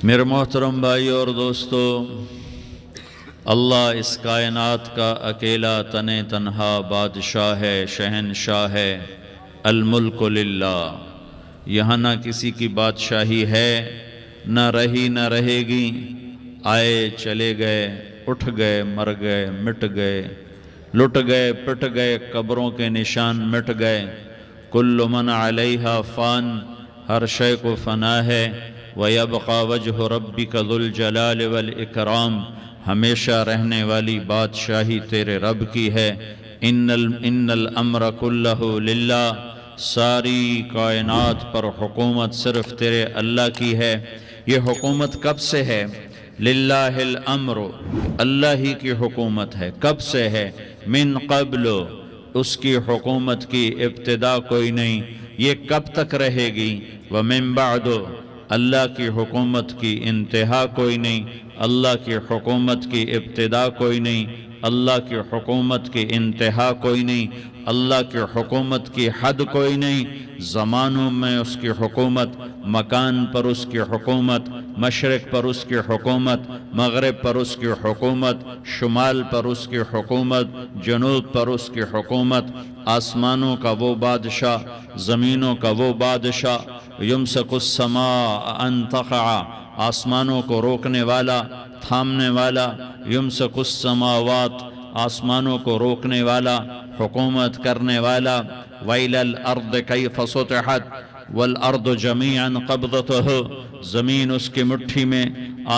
میرے محترم بھائی اور دوستو، اللہ اس کائنات کا اکیلا تنہا بادشاہ ہے، شہنشاہ ہے۔ الملک للہ، یہاں نہ کسی کی بادشاہی ہے، نہ رہی نہ رہے گی۔ آئے چلے گئے، اٹھ گئے، مر گئے، مٹ گئے، لٹ گئے، پٹ گئے، قبروں کے نشان مٹ گئے۔ کل من علیہا فان، ہر شے کو فنا ہے۔ وَيَبْقَى وَجْهُ رَبِّكَ ذُو الْجَلَالِ وَالْإِكْرَامِ، ہمیشہ رہنے والی بادشاہی تیرے رب کی ہے۔ ان الامر کلہ للہ، ساری کائنات پر حکومت صرف تیرے اللہ کی ہے۔ یہ حکومت کب سے ہے؟ للہ الامر، اللہ ہی کی حکومت ہے۔ کب سے ہے؟ من قبل، اس کی حکومت کی ابتدا کوئی نہیں، یہ کب تک رہے گی؟ ومن بعد، اللہ کی حکومت کی انتہا کوئی نہیں، اللہ کی حکومت کی ابتدا کوئی نہیں، اللہ کی حکومت کی انتہا کوئی نہیں، اللہ کی حکومت کی حد کوئی نہیں۔ زمانوں میں اس کی حکومت، مکان پر اس کی حکومت، مشرق پر اس کی حکومت، مغرب پر اس کی حکومت، شمال پر اس کی حکومت، جنوب پر اس کی حکومت۔ آسمانوں کا وہ بادشاہ، زمینوں کا وہ بادشاہ۔ یمسک السماء ان تقع، آسمانوں کو روکنے والا، تھامنے والا۔ یمسک السماوات، آسمانوں کو روکنے والا، حکومت کرنے والا۔ وَإِلَى الْأَرْضِ كَيْفَ سُطِحَتْ وَالْأَرْضُ جَمِيعًا قَبْضَتُهُ، زمین اس کی مٹھی میں،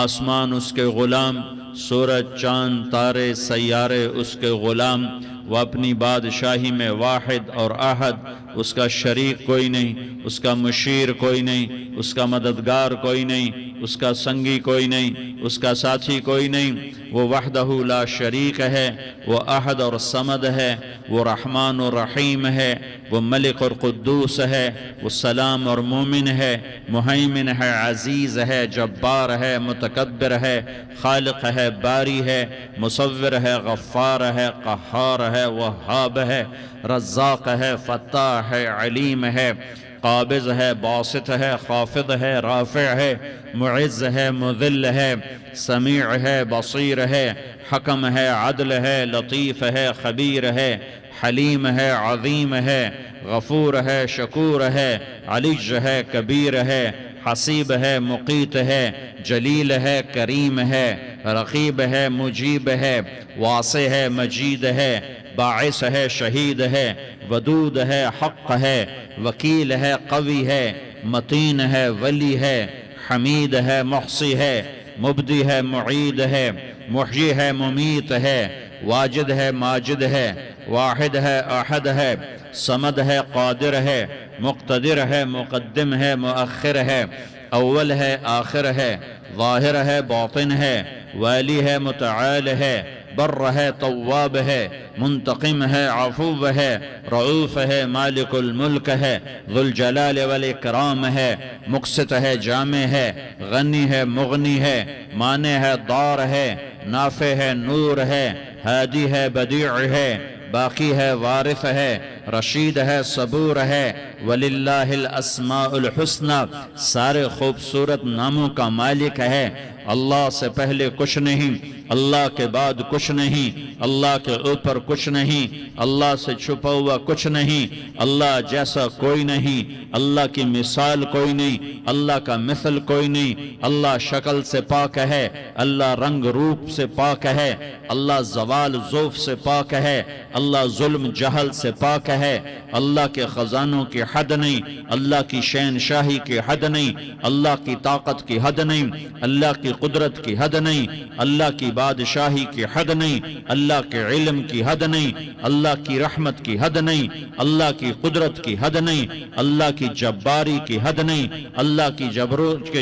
آسمان اس کے غلام، سورج، چاند، تارے، سیارے اس کے غلام۔ وہ اپنی بادشاہی میں واحد اور احد، اس کا شریک کوئی نہیں، اس کا مشیر کوئی نہیں، اس کا مددگار کوئی نہیں، اس کا سنگی کوئی نہیں، اس کا ساتھی کوئی نہیں۔ وہ وحدہ لا شریک ہے، وہ احد اور صمد ہے، وہ رحمان اور رحیم ہے، وہ ملک اور قدوس ہے، وہ سلام اور مومن ہے، مہیمن ہے، عزیز ہے، جبار ہے، متکبر ہے، خالق ہے، باری ہے، مصور ہے، غفار ہے، قہار ہے، وہاب ہے، رزاق ہے، فتاح ہے، علیم ہے، قابض ہے، باسط ہے، خافض ہے، رافع ہے، معز ہے، مذل ہے، سمیع ہے، بصیر ہے، حکم ہے، عدل ہے، لطیف ہے، خبیر ہے، حلیم ہے، عظیم ہے، غفور ہے، شکور ہے، علیج ہے، کبیر ہے، حسیب ہے، مقیت ہے، جلیل ہے، کریم ہے، رقیب ہے، مجیب ہے، واسع ہے، مجید ہے، باعث ہے، شہید ہے، ودود ہے، حق ہے، وکیل ہے، قوی ہے، متین ہے، ولی ہے، حمید ہے، محصی ہے، مبدی ہے، معید ہے، محیی ہے، ممیت ہے، واجد ہے، ماجد ہے، واحد ہے، احد ہے، صمد ہے، قادر ہے، مقتدر ہے، مقدم ہے، مؤخر ہے، اول ہے، آخر ہے، ظاہر ہے، باطن ہے، والی ہے، متعال ہے، بر ہے، تواب ہے، منتقم ہے، عفو ہے، رعوف ہے، مالک الملک ہے، ذو الجلال والاکرام ہے، مقسط ہے، جامع ہے، غنی ہے، مغنی ہے، مانع ہے، دار ہے، نافع ہے، نور ہے، ہادی ہے، بدیع ہے، باقی ہے، وارث ہے، رشید ہے، صبور ہے۔ وَلِلَّهِ الْأَسْمَاءُ الْحُسْنَى، سارے خوبصورت ناموں کا مالک ہے۔ اللہ سے پہلے کچھ نہیں، اللہ کے بعد کچھ نہیں، اللہ کے اوپر کچھ نہیں، اللہ سے چھپا ہوا کچھ نہیں، اللہ جیسا کوئی نہیں، اللہ کی مثال کوئی نہیں، اللہ کا مثل کوئی نہیں، اللہ شکل سے پاک ہے، اللہ رنگ روپ سے پاک ہے، اللہ زوال ذوف سے پاک ہے، اللہ ظلم جہل سے پاک ہے، اللہ کے خزانوں کی حد نہیں، اللہ کی شہنشاہی کی حد نہیں، اللہ کی طاقت کی حد نہیں، اللہ کی قدرت کی حد نہیں، اللہ کی بادشاہی کی حد نہیں، اللہ کے علم کی حد نہیں، اللہ کی رحمت کی حد نہیں، اللہ کی قدرت کی حد نہیں، اللہ کی جباری کی حد نہیں، اللہ کی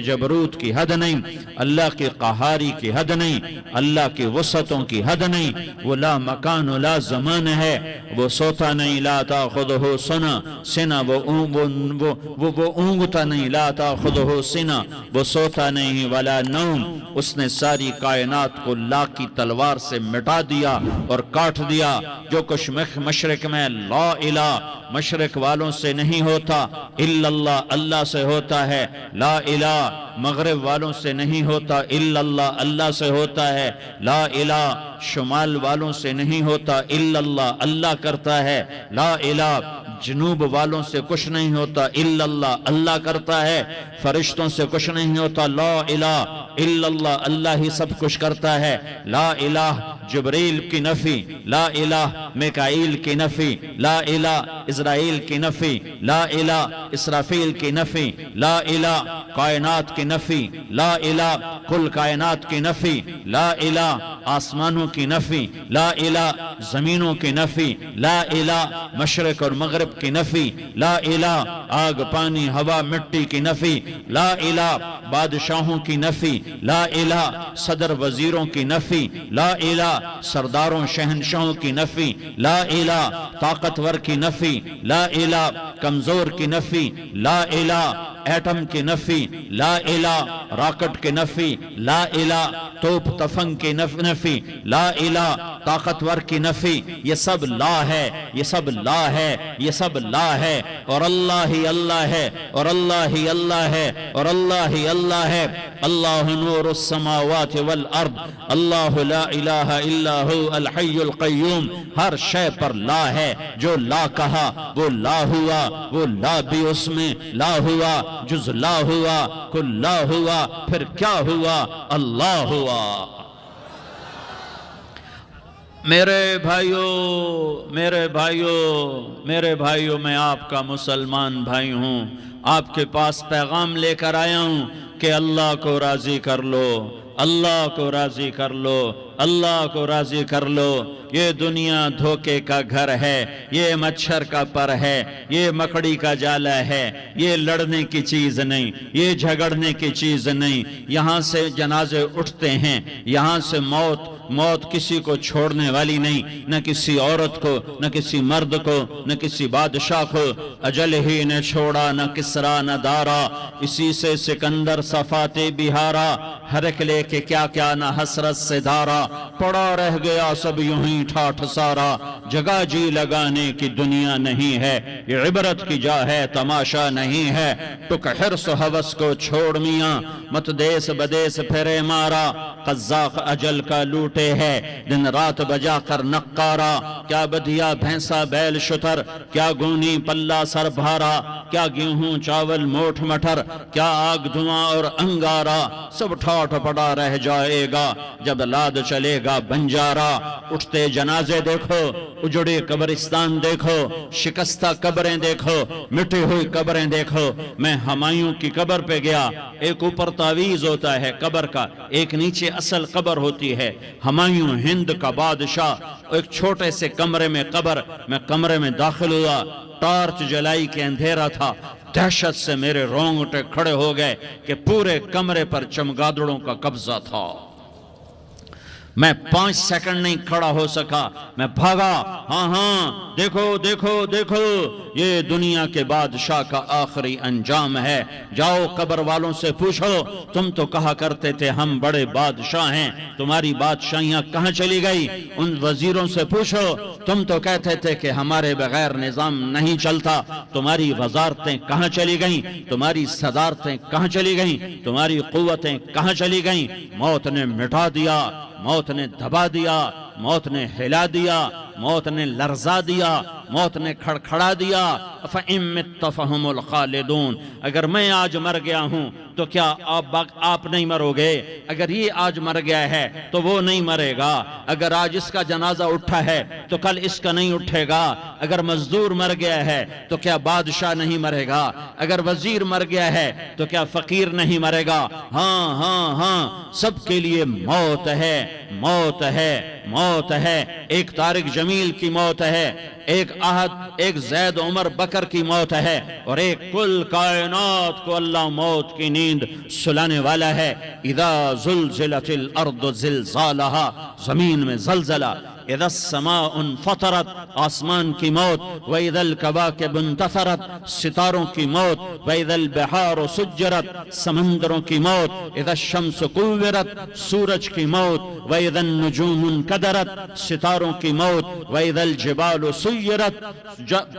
جبروت کی حد نہیں، اللہ کی قہاری کی حد نہیں، اللہ کی وسعتوں کی حد نہیں۔ وہ لا مکان لا زمان ہے، وہ سوتا نہیں، لا تاخذہ سنہ، وہ اونگتا نہیں، لا تاخذہ سنہ، وہ سوتا نہیں، ولا نوم، اس نے ساری کائنات کو لا کی تلوار سے مٹا دیا اور کاٹ دیا۔ جو کچھ مشرق میں لا الہ مشرق والوں سے نہیں ہوتا الا اللہ اللہ سے ہوتا ہے، لا الہ مغرب والوں سے نہیں ہوتا الا اللہ اللہ سے ہوتا ہے، لا الہ شمال والوں سے نہیں ہوتا الا اللہ اللہ کرتا ہے، لا الہ جنوب والوں سے کچھ نہیں ہوتا الا اللہ اللہ کرتا ہے، فرشتوں سے کچھ نہیں ہوتا، لا الہ الا اللہ اللہ ہی سب کچھ کرتا ہے، لا الہ جبریل کی نفی، لا الہ میکائیل کی نفی، لا الہ اسرائیل کی نفی، لا الہ اسرافیل کی نفی، لا الہ کائنات کی نفی، لا الہ کل کائنات کی نفی، لا الہ آسمانوں کی نفی، لا الہ زمینوں کی نفی، لا الہ مشرق اور مغرب کی نفی، لا الہ آگ پانی ہوا مٹی کی نفی، لا الہ بادشاہوں کی نفی، لا الہ صدر وزیروں کی نفی، لا الہ سرداروں شہنشاہوں کی نفی، لا الہ طاقتور کی نفی، لا الہ کمزور کی نفی، لا الہ ایٹم کی نفی، لا الہ راکٹ کی نفی، لا الہ توپ تفنگ کی نفی، لا الہ طاقتور کی نفی، یہ سب لا ہے، یہ سب لا ہے، یہ سب لا ہے، اور اللہ ہی اللہ ہے، اور اللہ ہی اللہ ہے، اور اللہ ہی اللہ ہے۔ اللہ نور السماوات والارض، اللہ لا الہ الا ہو الحی القیوم، ہر شے پر لا ہے، جو لا کہا وہ لا ہوا، وہ لا بھی اس میں لا ہوا، جز لا ہوا کل لا ہوا، پھر کیا ہوا؟ اللہ ہوا۔ میرے بھائیوں میرے بھائیوں میرے بھائیوں، میں آپ کا مسلمان بھائی ہوں، آپ کے پاس پیغام لے کر آیا ہوں کہ اللہ کو راضی کر لو، اللہ کو راضی کر لو، اللہ کو راضی کر لو۔ یہ دنیا دھوکے کا گھر ہے، یہ مچھر کا پر ہے، یہ مکڑی کا جالا ہے، یہ لڑنے کی چیز نہیں، یہ جھگڑنے کی چیز نہیں۔ یہاں سے جنازے اٹھتے ہیں، یہاں سے موت کسی کو چھوڑنے والی نہیں، نہ کسی عورت کو، نہ کسی مرد کو، نہ کسی بادشاہ کو۔ اجل ہی نے چھوڑا نہ کسرا نہ دارا، اسی سے سکندر صفات بہارا، ہر ایک لے کے کیا کیا نہ حسرت سے دھارا، پڑا رہ گیا سب یوں ہی ٹھاٹھ سارا، جگہ جی لگانے کی دنیا نہیں ہے، یہ عبرت کی جا ہے تماشا نہیں ہے۔ ٹک حرص و حوث کو چھوڑ میاں، مت دیس بدیس پھرے مارا، قذاق اجل کا لوٹے ہے، دن رات بجا کر نقارا، کیا بدھیا بھینسا بیل شتر، کیا گونی پلہ سر بھارا، کیا گیہوں چاول موٹھ مٹر، کیا آگ دھواں اور انگارا، سب ٹھاٹھ پڑا رہ جائے گا جب لاد چلے گا بنجارا۔ اٹھتے جنازے دیکھو، اجڑے قبرستان دیکھو، شکستہ قبریں دیکھو، مٹی ہوئی قبریں دیکھو۔ میں ہمایوں کی قبر پہ گیا، ایک اوپر تعویذ ہوتا ہے قبر کا، ایک نیچے اصل قبر ہوتی ہے۔ ہمایوں ہند کا بادشاہ، ایک چھوٹے سے کمرے میں قبر، میں کمرے میں داخل ہوا، ٹارچ جلائی کے اندھیرا تھا، دہشت سے میرے رونگٹے کھڑے ہو گئے کہ پورے کمرے پر چمگادڑوں کا قبضہ تھا۔ میں 5 سیکنڈ نہیں کھڑا ہو سکا، میں بھاگا، ہاں دیکھو دیکھو دیکھو، یہ دنیا کے بادشاہ کا آخری انجام ہے۔ جاؤ قبر والوں سے پوچھو، تم تو کہا کرتے تھے ہم بڑے بادشاہ ہیں، تمہاری بادشاہیاں کہاں چلی گئی؟ ان وزیروں سے پوچھو، تم تو کہتے تھے کہ ہمارے بغیر نظام نہیں چلتا، تمہاری وزارتیں کہاں چلی گئیں؟ تمہاری صدارتیں کہاں چلی گئیں؟ تمہاری قوتیں کہاں چلی گئیں؟ موت نے مٹا دیا، موت نے دبا دیا، موت نے ہلا دیا، موت نے لرزا دیا، موت نے کھڑکھڑا دیا۔ فَإِن مِتَّ فَهُمُ الْخَالِدُونَ، اگر میں آج مر گیا ہوں تو کیا آپ نہیں مرو گے؟ اگر یہ آج مر گیا ہے تو وہ نہیں مرے گا، اگر آج اس کا جنازہ اٹھا ہے تو کل اس کا نہیں اٹھے گا، اگر مزدور مر گیا ہے تو کیا بادشاہ نہیں مرے گا، اگر وزیر مر گیا ہے تو کیا فقیر نہیں مرے گا؟ ہاں ہاں ہاں، سب کے لیے موت ہے، موت ہے، موت ہے۔ ایک طارق جمیل کی موت ہے، ایک احد، ایک زید عمر بکر کی موت ہے، اور ایک کل کائنات کو اللہ موت کی نیند سلانے والا ہے۔ اذا زلزلت الارض زلزالہا، زمین میں زلزلہ، اذا السماء انفطرت آسمان کی موت، واذا الکواکب انتثرت ستاروں کی موت، واذا البحار سجرت سمندروں کی موت، اذا الشمس کورت سورج کی موت، واذا النجوم انکدرت ستاروں کی موت، واذا الجبال سیرت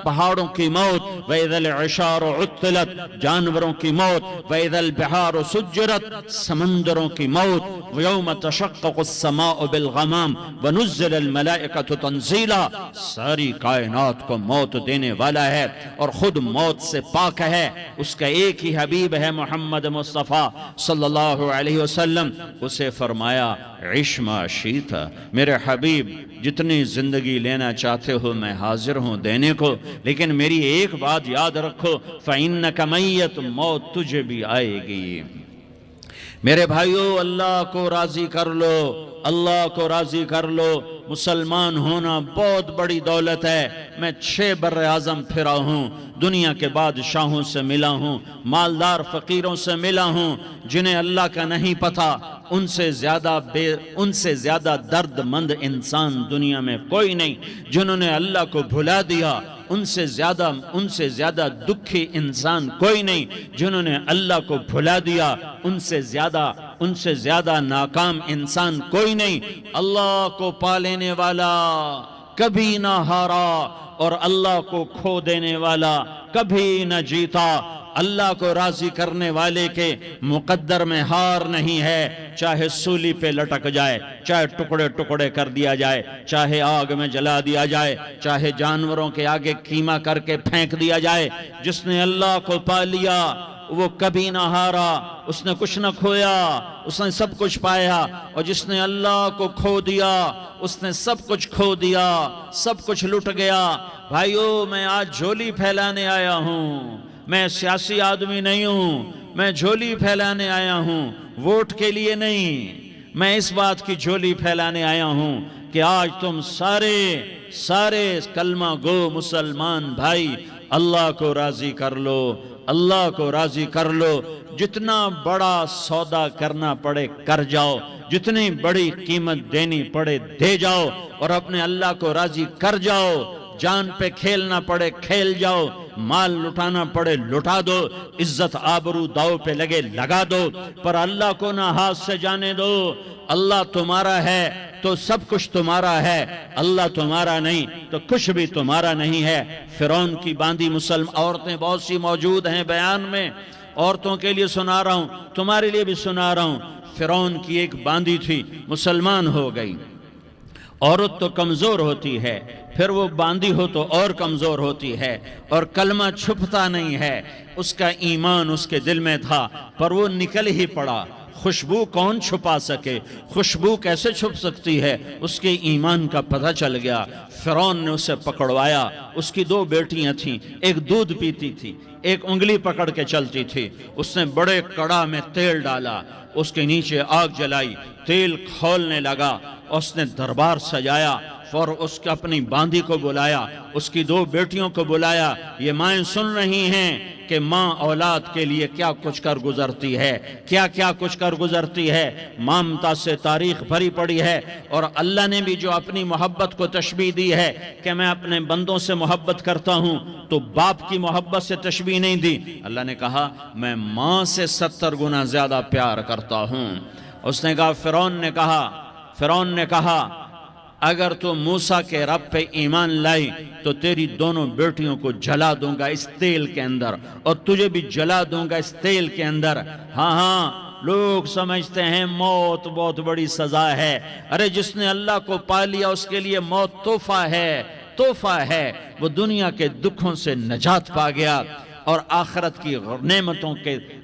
پہاڑوں کی موت، واذا العشار عطلت جانوروں کی موت، واذا البحار سجرت سمندروں کی موت، ویوم تشقق السماء بالغمام ونزل الملائکۃ تنزیلا، ساری کائنات کو موت دینے والا ہے اور خود موت سے پاک ہے، اس کا ایک ہی حبیب ہے محمد مصطفیٰ صلی اللہ علیہ وسلم۔ اسے فرمایا عش ما شئت، میرے حبیب جتنی زندگی لینا چاہتے ہو میں حاضر ہوں دینے کو، لیکن میری ایک بات یاد رکھو، فَإِنَّكَ مَيَّتٌ، موت تجھے بھی آئے گی۔ میرے بھائیو، اللہ کو راضی کر لو، اللہ کو راضی کر لو۔ مسلمان ہونا بہت بڑی دولت ہے۔ میں 6 بر اعظم پھرا ہوں، دنیا کے بادشاہوں سے ملا ہوں، مالدار فقیروں سے ملا ہوں، جنہیں اللہ کا نہیں پتہ، ان سے زیادہ درد مند انسان دنیا میں کوئی نہیں۔ جنہوں نے اللہ کو بھلا دیا ان سے زیادہ دکھی انسان کوئی نہیں۔ جنہوں نے اللہ کو بھلا دیا ان سے زیادہ ناکام انسان کوئی نہیں۔ اللہ کو پا لینے والا کبھی نہ ہارا اور اللہ کو کھو دینے والا کبھی نہ جیتا۔ اللہ کو راضی کرنے والے کے مقدر میں ہار نہیں ہے، چاہے سولی پہ لٹک جائے، چاہے ٹکڑے ٹکڑے کر دیا جائے، چاہے آگ میں جلا دیا جائے، چاہے جانوروں کے آگے کیما کر کے پھینک دیا جائے۔ جس نے اللہ کو پا لیا وہ کبھی نہ ہارا، اس نے کچھ نہ کھویا، اس نے سب کچھ پایا۔ اور جس نے اللہ کو کھو دیا اس نے سب کچھ کھو دیا، سب کچھ لٹ گیا۔ بھائیو، میں آج جھولی پھیلانے آیا ہوں، میں سیاسی آدمی نہیں ہوں، میں جھولی پھیلانے آیا ہوں، ووٹ کے لیے نہیں۔ میں اس بات کی جھولی پھیلانے آیا ہوں کہ آج تم سارے کلمہ گو مسلمان بھائی اللہ کو راضی کر لو، اللہ کو راضی کر لو۔ جتنا بڑا سودا کرنا پڑے کر جاؤ، جتنی بڑی قیمت دینی پڑے دے جاؤ، اور اپنے اللہ کو راضی کر جاؤ۔ جان پہ کھیلنا پڑے کھیل جاؤ، مال لٹانا پڑے لٹا دو، عزت آبرو داؤ پہ لگے لگا دو، پر اللہ کو نہ ہاتھ سے جانے دو۔ اللہ تمہارا ہے تو سب کچھ تمہارا ہے، اللہ تمہارا نہیں تو کچھ بھی تمہارا نہیں ہے۔ فرعون کی باندھی مسلم عورتیں بہت سی موجود ہیں بیان میں، عورتوں کے لیے سنا رہا ہوں، تمہارے لیے بھی سنا رہا ہوں۔ فرعون کی ایک باندھی تھی، مسلمان ہو گئی۔ عورت تو کمزور ہوتی ہے، پھر وہ باندھی ہو تو اور کمزور ہوتی ہے، اور کلمہ چھپتا نہیں ہے۔ اس کا ایمان اس کے دل میں تھا پر وہ نکل ہی پڑا۔ خوشبو کون چھپا سکے؟ خوشبو کیسے چھپ سکتی ہے؟ اس کے ایمان کا پتہ چل گیا۔ فرعون نے اسے پکڑوایا۔ اس کی 2 بیٹیاں تھیں، ایک دودھ پیتی تھی، ایک انگلی پکڑ کے چلتی تھی۔ اس نے بڑے کڑا میں تیل ڈالا، اس کے نیچے آگ جلائی، تیل کھولنے لگا، اس نے دربار سجایا اور اس کے اپنی باندھی کو بلایا، اس کی 2 بیٹیوں کو بلایا۔ یہ مائیں سن رہی ہیں کہ ماں اولاد کے لیے کیا کچھ کر گزرتی ہے، کیا کچھ کر گزرتی ہے۔ مامتا سے تاریخ بھری پڑی ہے، اور اللہ نے بھی جو اپنی محبت کو تشبیہ دی ہے کہ میں اپنے بندوں سے محبت کرتا ہوں، تو باپ کی محبت سے تشبیہ نہیں دی۔ اللہ نے کہا میں ماں سے 70 گنا زیادہ پیار کرتا ہوں۔ اس نے کہا فرعون نے کہا اگر تو موسیٰ کے رب پہ ایمان لائی تو تیری دونوں بیٹیوں کو جلا دوں گا اس تیل کے اندر، اور تجھے بھی جلا دوں گا اس تیل کے اندر۔ ہاں لوگ سمجھتے ہیں موت بہت بڑی سزا ہے۔ ارے جس نے اللہ کو پا لیا اس کے لیے موت تحفہ ہے۔ وہ دنیا کے دکھوں سے نجات پا گیا اور آخرت کی نعمتوں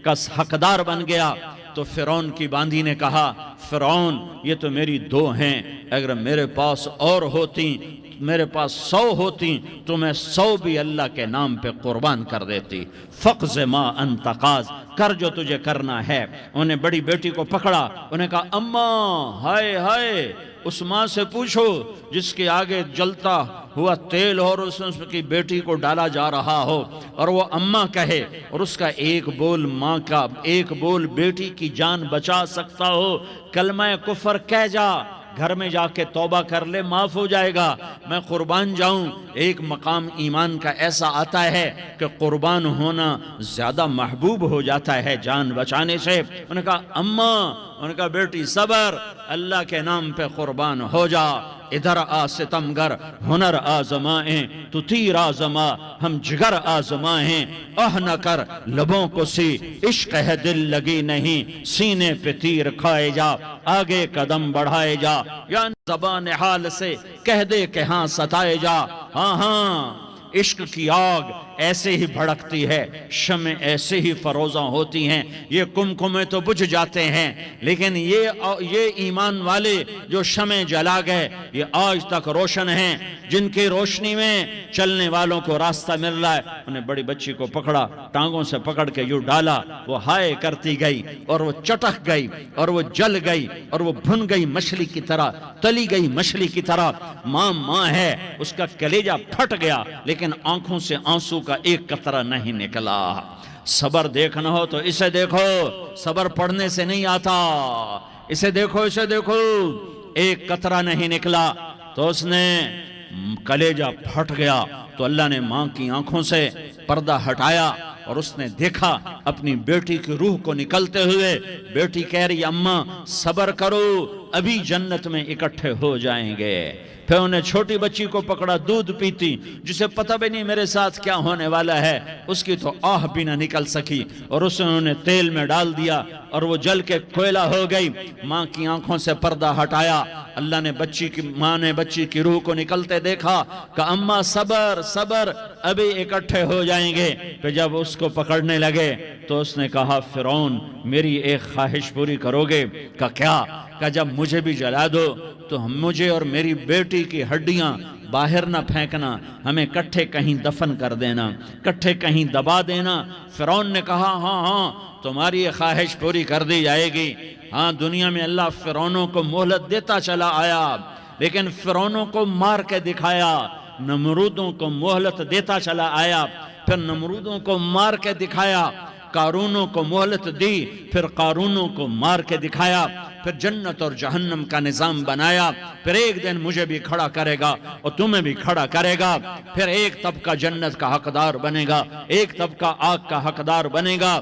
کا حقدار بن گیا۔ تو فرعون کی باندھی نے کہا فرعون یہ تو میری 2 ہیں، اگر میرے پاس اور ہوتی، میرے پاس 100 ہوتی تو میں 100 بھی اللہ کے نام پہ قربان کر دیتی۔ فقض ما انت قاض، کر جو تجھے کرنا ہے۔ انہیں بڑی بیٹی کو پکڑا، انہیں کہا اماں ہائے اس ماں سے پوچھو جس کے آگے جلتا ہوا تیل اور اس کی بیٹی کو ڈالا جا رہا ہو، اور وہ اماں کہے، اور اس کا ایک بول ماں کا، ایک بول بیٹی کی جان بچا سکتا ہو۔ کلمہ کفر کہہ جا، گھر میں جا کے توبہ کر لے، معاف ہو جائے گا۔ میں قربان جاؤں، ایک مقام ایمان کا ایسا آتا ہے کہ قربان ہونا زیادہ محبوب ہو جاتا ہے جان بچانے سے۔ انہوں نے کہا اماں، انہوں نے کہا بیٹی صبر، اللہ کے نام پہ قربان ہو جا۔ ادھر آ ستمگر، ہنر آزمائیں تو تیر آزما، ہم جگر آزمائیں آہ نہ کر لبوں کو سی، عشق ہے دل لگی نہیں، سینے پہ تیر کھائے جا، آگے قدم بڑھائے جا، یا زبان حال سے کہہ دے کہ ہاں ستائے جا۔ ہاں ہاں، عشق کی آگ ایسے ہی بھڑکتی ہے، شمع ایسے ہی فروزاں ہوتی ہیں، یہ کمکمے تو بجھ جاتے ہیں، لیکن یہ ایمان والے جو شمع جلا گئے یہ آج تک روشن ہیں، جن کی روشنی میں چلنے والوں کو راستہ مل رہا ہے۔ انہیں بڑی بچی کو پکڑا، ٹانگوں سے پکڑ کے یوں ڈالا، وہ ہائے کرتی گئی اور وہ چٹک گئی اور وہ جل گئی اور وہ بھن گئی مچھلی کی طرح، تلی گئی مچھلی کی طرح۔ ماں ماں ہے، اس کا کلیجہ پھٹ گیا، لیکن آنکھوں سے آنسو کا ایک قطرہ نہیں نکلا۔ صبر دیکھنا ہو تو اسے دیکھو، صبر پڑھنے سے نہیں آتا، اسے دیکھو، اسے دیکھو۔ ایک قطرہ نہیں نکلا تو اس نے کلیجہ پھٹ گیا، تو اللہ نے ماں کی آنکھوں سے پردہ ہٹایا اور اس نے دیکھا اپنی بیٹی کی روح کو نکلتے ہوئے۔ بیٹی کہہ رہی اماں صبر کرو، ابھی جنت میں اکٹھے ہو جائیں گے۔ پھر انہیں چھوٹی بچی کو پکڑا، دودھ پیتی، جسے پتہ بھی نہیں میرے ساتھ کیا ہونے والا ہے، اس کی تو آہ بھی نہ نکل سکی، اور اسے انہوں نے تیل میں ڈال دیا اور وہ جل کے کوئلہ ہو گئی۔ ماں کی آنکھوں سے پردہ ہٹایا، اللہ نے ماں نے بچی کی روح کو نکلتے دیکھا کہ اماں صبر صبر، ابھی اکٹھے ہو جائیں گے۔ پھر جب اس کو پکڑنے لگے تو اس نے کہا فرعون میری ایک خواہش پوری کرو گے؟ کہ کیا؟ کہ جب مجھے بھی جلا دو تو مجھے اور میری بیٹی کی ہڈیاں باہر نہ پھینکنا، ہمیں کٹھے کہیں دفن کر دینا، کٹھے کہیں دبا دینا۔ فرعون نے کہا ہاں ہاں تمہاری یہ خواہش پوری کر دی جائے گی۔ ہاں، دنیا میں اللہ فرعونوں کو مہلت دیتا چلا آیا، لیکن فرعونوں کو مار کے دکھایا، نمرودوں کو مہلت دیتا چلا آیا، پھر نمرودوں کو مار کے دکھایا، قارونوں کو مہلت دی، پھر قارونوں کو مار کے دکھایا، پھر جنت اور جہنم کا نظام بنایا، پھر ایک دن مجھے بھی کھڑا کرے گا اور تمہیں بھی کھڑا کرے گا، پھر ایک طبقہ جنت کا حقدار بنے گا، ایک طبقہ آگ کا حقدار بنے گا۔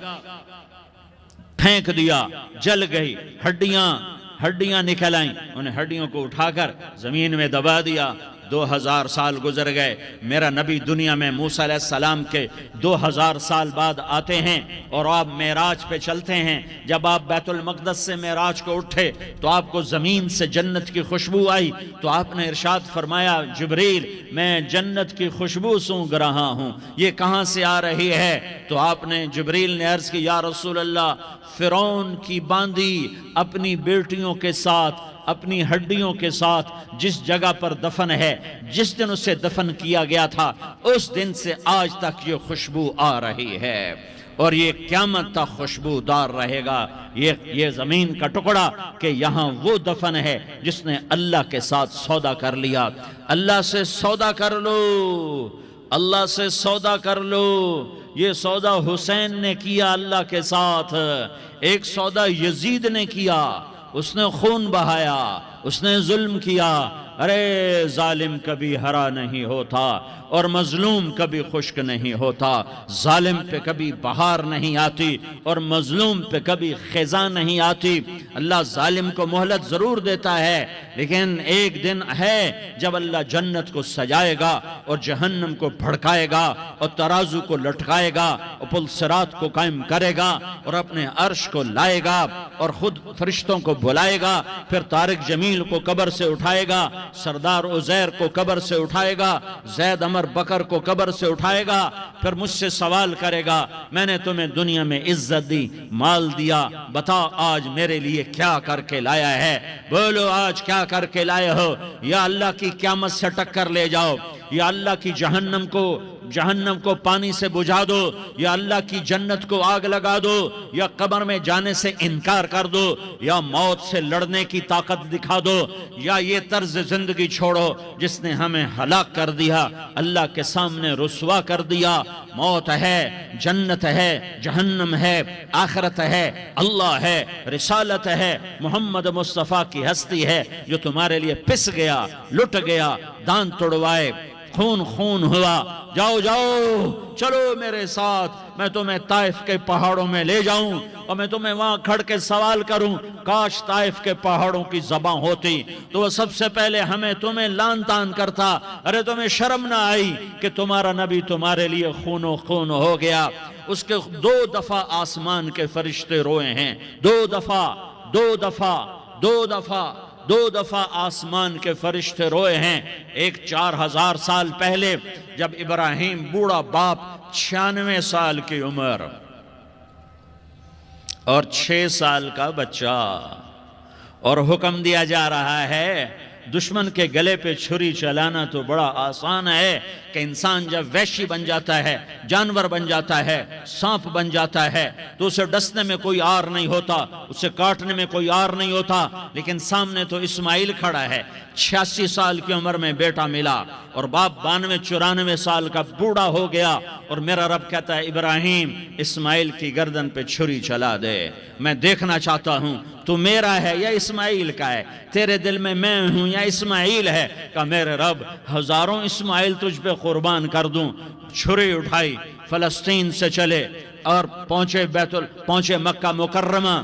پھینک دیا، جل گئی، ہڈیاں نکل آئیں، انہیں ہڈیوں کو اٹھا کر زمین میں دبا دیا۔ 2000 سال گزر گئے، میرا نبی دنیا میں موسیٰ علیہ السلام کے 2000 سال بعد آتے ہیں اور آپ معراج پہ چلتے ہیں۔ جب آپ بیت المقدس سے معراج کو اٹھے تو آپ کو زمین سے جنت کی خوشبو آئی، تو آپ نے ارشاد فرمایا جبریل میں جنت کی خوشبو سونگھ رہا ہوں، یہ کہاں سے آ رہی ہے؟ تو آپ نے جبریل نے عرض کی یا رسول اللہ، فرعون کی باندی اپنی بیٹیوں کے ساتھ، اپنی ہڈیوں کے ساتھ جس جگہ پر دفن ہے، جس دن اسے دفن کیا گیا تھا، اس دن سے آج تک یہ خوشبو آ رہی ہے، اور یہ قیامت تک خوشبودار رہے گا۔ یہ زمین کا ٹکڑا کہ یہاں وہ دفن ہے جس نے اللہ کے ساتھ سودا کر لیا۔ اللہ سے سودا کر لو، اللہ سے سودا کر لو۔ یہ سودا حسین نے کیا اللہ کے ساتھ، ایک سودا یزید نے کیا، اس نے خون بہایا، اس نے ظلم کیا۔ ارے ظالم کبھی ہرا نہیں ہوتا اور مظلوم کبھی خشک نہیں ہوتا، ظالم پہ کبھی بہار نہیں آتی اور مظلوم پہ کبھی خزاں نہیں آتی۔ اللہ ظالم کو مہلت ضرور دیتا ہے، لیکن ایک دن ہے جب اللہ جنت کو سجائے گا اور جہنم کو بھڑکائے گا اور ترازو کو لٹکائے گا اور پل صراط کو قائم کرے گا اور اپنے عرش کو لائے گا اور خود فرشتوں کو بلائے گا، پھر طارق جمیل کو قبر سے اٹھائے گا، سردار عزیر کو قبر سے اٹھائے گا، زید عمر بکر کو قبر سے اٹھائے گا، پھر مجھ سے سوال کرے گا میں نے تمہیں دنیا میں عزت دی، مال دیا، بتا آج میرے لیے کیا کر کے لایا ہے؟ بولو آج کیا کر کے لائے ہو؟ یا اللہ کی قیامت سے ٹکر لے جاؤ، یا اللہ کی جہنم کو جہنم کو پانی سے بجھا دو، یا اللہ کی جنت کو آگ لگا دو، یا قبر میں جانے سے انکار کر دو، یا موت سے لڑنے کی طاقت دکھا دو، یا یہ طرز زندگی چھوڑو جس نے ہمیں ہلاک کر دیا، اللہ کے سامنے رسوا کر دیا۔ موت ہے، جنت ہے، جہنم ہے، آخرت ہے، اللہ ہے، رسالت ہے، محمد مصطفیٰ کی ہستی ہے جو تمہارے لیے پس گیا، لٹ گیا، دان توڑوائے، خون خون ہوا۔ جاؤ جاؤ، چلو میرے ساتھ، میں تمہیں طائف کے پہاڑوں میں لے جاؤں اور میں تمہیں وہاں کھڑ کے سوال کروں۔ کاش طائف کے پہاڑوں کی زبان ہوتی تو وہ سب سے پہلے ہمیں تمہیں لان تان کرتا۔ ارے تمہیں شرم نہ آئی کہ تمہارا نبی تمہارے لیے خون و خون ہو گیا؟ اس کے 2 دفعہ آسمان کے فرشتے روئے ہیں، 2 دفعہ آسمان کے فرشتے روئے ہیں۔ ایک 4000 سال پہلے جب ابراہیم بوڑھا باپ، 96 سال کی عمر اور 6 سال کا بچہ، اور حکم دیا جا رہا ہے دشمن کے گلے پہ چھری چلانا تو بڑا آسان ہے کہ انسان جب وحشی بن جاتا ہے، جانور بن جاتا ہے، سانپ بن جاتا ہے تو اسے ڈسنے میں کوئی آر نہیں ہوتا، اسے کاٹنے میں کوئی آر نہیں ہوتا۔ لیکن سامنے تو اسماعیل کھڑا ہے، 86 سال کی عمر میں بیٹا ملا اور باپ 92-94 سال کا بوڑھا ہو گیا، اور میرا رب کہتا ہے ابراہیم اسماعیل کی گردن پہ چھری چلا دے، میں دیکھنا چاہتا ہوں تو میرا ہے یا اسماعیل کا ہے، تیرے دل میں میں ہوں یا اسماعیل ہے؟ کہ میرے رب ہزاروں اسماعیل تجھ پہ قربان کر دوں۔ چھری اٹھائی، فلسطین سے چلے اور پہنچے مکہ مکرمہ۔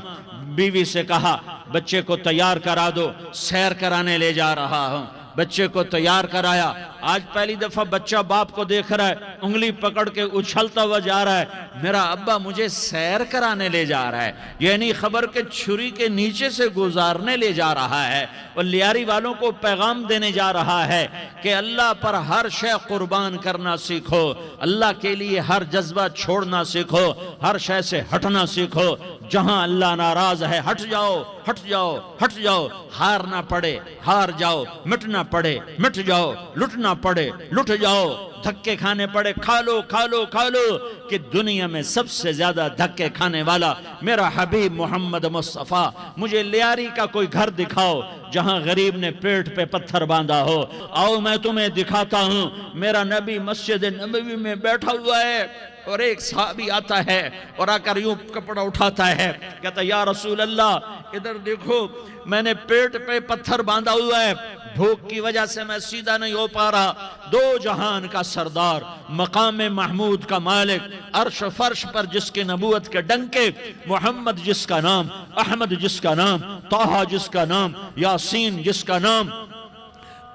بیوی سے کہا بچے کو تیار کرا دو، سیر کرانے لے جا رہا ہوں۔ بچے کو تیار کرایا۔ آج پہلی دفعہ بچہ باپ کو دیکھ رہا ہے، انگلی پکڑ کے اچھلتا ہوا جا رہا ہے، میرا ابا مجھے سیر کرانے لے جا رہا ہے، یہ نہیں خبر کہ چھری کے نیچے سے گزارنے لے جا رہا ہے۔ اور لیاری والوں کو پیغام دینے جا رہا ہے کہ اللہ پر ہر شے قربان کرنا سیکھو، اللہ کے لیے ہر جذبہ چھوڑنا سیکھو، ہر شے سے ہٹنا سیکھو۔ جہاں اللہ ناراض ہے ہٹ جاؤ، ہٹ جاؤ، ہٹ جاؤ، ہار نہ پڑے ہار جاؤ، مٹنا پڑے مٹ جاؤ، لٹنا پڑے لٹ جاؤ، دھکے کھانے پڑے کھا لو کھا لو کھا لو۔ کہ دنیا میں سب سے زیادہ دھکے کھانے والا میرا حبیب محمد مصطفیٰ۔ مجھے لیاری کا کوئی گھر دکھاؤ جہاں غریب نے پیٹ پہ پتھر باندھا ہو، آؤ میں تمہیں دکھاتا ہوں۔ میرا نبی مسجد نبوی میں بیٹھا ہوا ہے اور ایک صحابی آتا ہے اور آ کر یوں کپڑا اٹھاتا ہے، کہتا یا رسول اللہ ادھر دیکھو، میں نے پیٹ پہ پتھر باندھا ہوا ہے، بھوک کی وجہ سے میں سیدھا نہیں ہو پا رہا۔ 2 جہان کا سردار، مقام محمود کا مالک، عرش فرش پر جس کی نبوت کے ڈنکے، محمد جس کا نام، احمد جس کا نام، طٰہٰ جس کا نام، یاسین جس کا نام،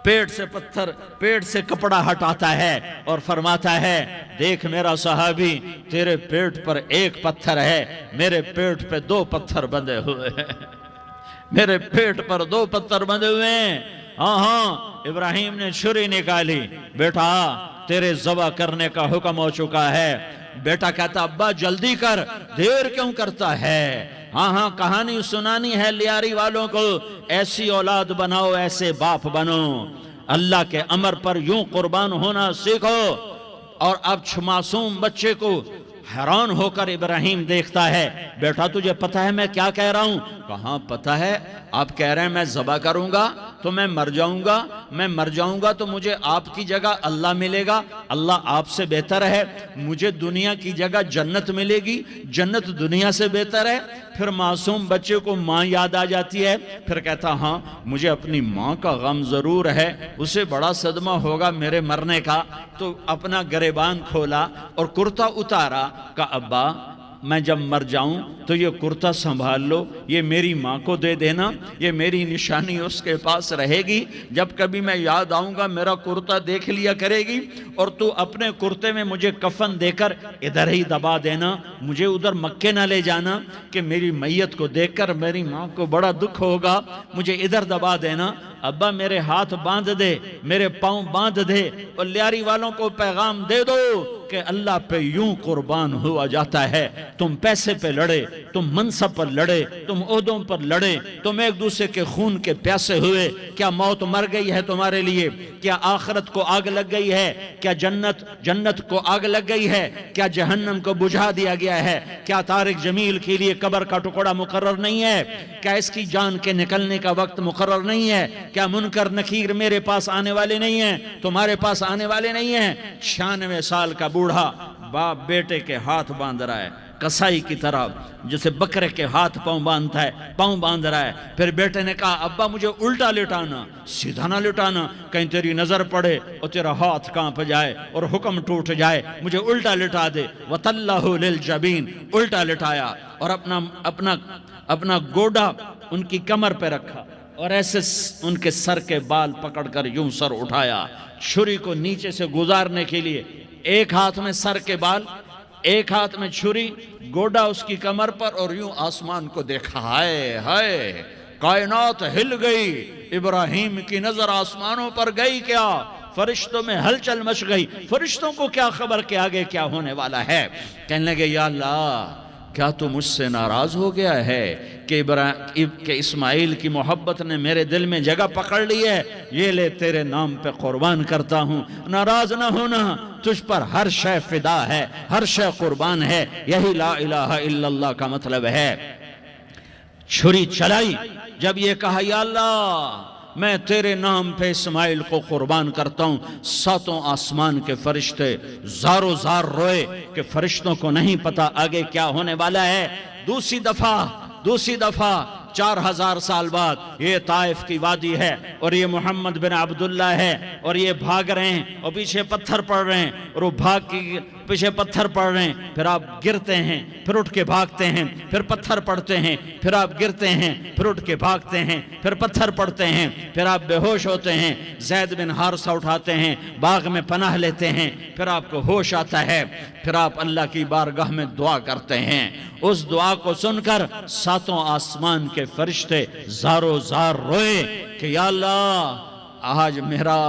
پیٹ سے کپڑا ہٹاتا ہے اور فرماتا ہے دیکھ میرا صحابی، تیرے پیٹ پر 1 پتھر ہے، میرے پیٹ پہ 2 پتھر بندھے ہوئے ہیں، میرے پیٹ پر 2 پتھر بندھے ہوئے ہیں۔ ہاں ابراہیم نے چھری نکالی، بیٹا تیرے ذبح کرنے کا حکم ہو چکا ہے۔ بیٹا کہتا ابا جلدی کر، دیر کیوں کرتا ہے؟ ہاں کہانی سنانی ہے لیاری والوں کو، ایسی اولاد بناؤ، ایسے باپ بنو، اللہ کے امر پر یوں قربان ہونا سیکھو۔ اور اب معصوم بچے کو حیران ہو کر ابراہیم دیکھتا ہے، بیٹا تجھے پتہ ہے میں کیا کہہ رہا ہوں؟ کہاں پتہ ہے، آپ کہہ رہے ہیں میں ذبح کروں گا تو میں مر جاؤں گا تو مجھے آپ کی جگہ اللہ ملے گا، اللہ آپ سے بہتر ہے، مجھے دنیا کی جگہ جنت ملے گی، جنت دنیا سے بہتر ہے۔ پھر معصوم بچے کو ماں یاد آ جاتی ہے، پھر کہتا ہاں مجھے اپنی ماں کا غم ضرور ہے، اسے بڑا صدمہ ہوگا میرے مرنے کا۔ تو اپنا گریبان کھولا اور کرتا اتارا، کہا ابا میں جب مر جاؤں تو یہ کرتا سنبھال لو، یہ میری ماں کو دے دینا، یہ میری نشانی اس کے پاس رہے گی، جب کبھی میں یاد آؤں گا میرا کرتا دیکھ لیا کرے گی، اور تو اپنے کرتے میں مجھے کفن دے کر ادھر ہی دبا دینا، مجھے ادھر مکے نہ لے جانا کہ میری میت کو دیکھ کر میری ماں کو بڑا دکھ ہوگا، مجھے ادھر دبا دینا۔ ابا میرے ہاتھ باندھ دے، میرے پاؤں باندھ دے، اور لیاری والوں کو پیغام دے دو کہ اللہ پہ یوں قربان ہوا جاتا ہے. تم پیسے پہ لڑے، تم منصب پر لڑے، تم عہدوں پر لڑے، تم ایک دوسرے کے خون کے پیاسے ہوئے. کیا موت مر گئی ہے تمہارے لیے؟ کیا آخرت کو آگ لگ گئی ہے؟ کیا جنت کو آگ لگ گئی ہے؟ کیا جہنم کو بجھا دیا گیا ہے؟ کیا طارق جمیل کے لیے قبر کا ٹکڑا مقرر نہیں ہے؟ کیا اس کی جان کے نکلنے کا وقت مقرر نہیں ہے؟ کیا منکر نکیر میرے پاس آنے والے نہیں ہیں، تمہارے پاس آنے والے نہیں ہیں؟ 96 سال کا بوڑھا باپ بیٹے کے ہاتھ باندھ رہا ہے کسائی کی طرح، جسے بکرے کے ہاتھ پاؤں باندھتا ہے، پاؤں باندھ رہا ہے. پھر بیٹے نے کہا ابا مجھے الٹا لٹانا، سیدھا نہ لٹانا، کہیں تیری نظر پڑے اور تیرا ہاتھ کانپ جائے اور حکم ٹوٹ جائے، مجھے الٹا لٹا دے. وَتَلَّهُ لِلْجَبِينَ، الٹا لٹایا اور اپنا گوڈا ان کی کمر پہ رکھا اور ایسے ان کے سر کے بال پکڑ کر یوں سر اٹھایا، چھری کو نیچے سے گزارنے کے لیے. ایک ہاتھ میں سر کے بال، ایک ہاتھ میں چھری، گوڈا اس کی کمر پر، اور یوں آسمان کو دیکھا. ہائے ہائے، کائنات ہل گئی. ابراہیم کی نظر آسمانوں پر گئی کیا؟ فرشتوں میں ہلچل مچ گئی. فرشتوں کو کیا خبر کہ آگے کیا ہونے والا ہے؟ کہنے لگے یا اللہ، کیا تو مجھ سے ناراض ہو گیا ہے کہ اسماعیل کی محبت نے میرے دل میں جگہ پکڑ لی ہے؟ یہ لے تیرے نام پہ قربان کرتا ہوں. ناراض نہ ہونا، تجھ پر ہر شے فدا ہے، ہر شے قربان ہے. یہی لا الہ الا اللہ کا مطلب ہے. چھری چلائی، جب یہ کہا یا اللہ میں تیرے نام پہ اسماعیل کو قربان کرتا ہوں، 7 آسمان کے فرشتے زارو زار روئے کہ فرشتوں کو نہیں پتا آگے کیا ہونے والا ہے. دوسری دفعہ 4000 سال بعد یہ طائف کی وادی ہے اور یہ محمد بن عبداللہ ہے اور یہ بھاگ رہے ہیں اور پیچھے پتھر پڑ رہے ہیں اور وہ بھاگ کے پیچھے پتھر پڑ رہے ہیں. پھر آپ گرتے ہیں، پھر اٹھ کے بھاگتے ہیں، پھر پتھر پڑتے ہیں، پھر آپ گرتے ہیں، پھر اٹھ کے بھاگتے ہیں، پھر پتھر پڑتے ہیں، پھر آپ بے ہوش ہوتے ہیں. زید بن حارثہ اٹھاتے ہیں، باغ میں پناہ لیتے ہیں، پھر آپ کو ہوش آتا ہے، پھر آپ اللہ کی بارگاہ میں دعا کرتے ہیں. اس دعا کو سن کر 7 آسمان کے فرشتے زارو زار روئے کہ یا اللہ آج میرا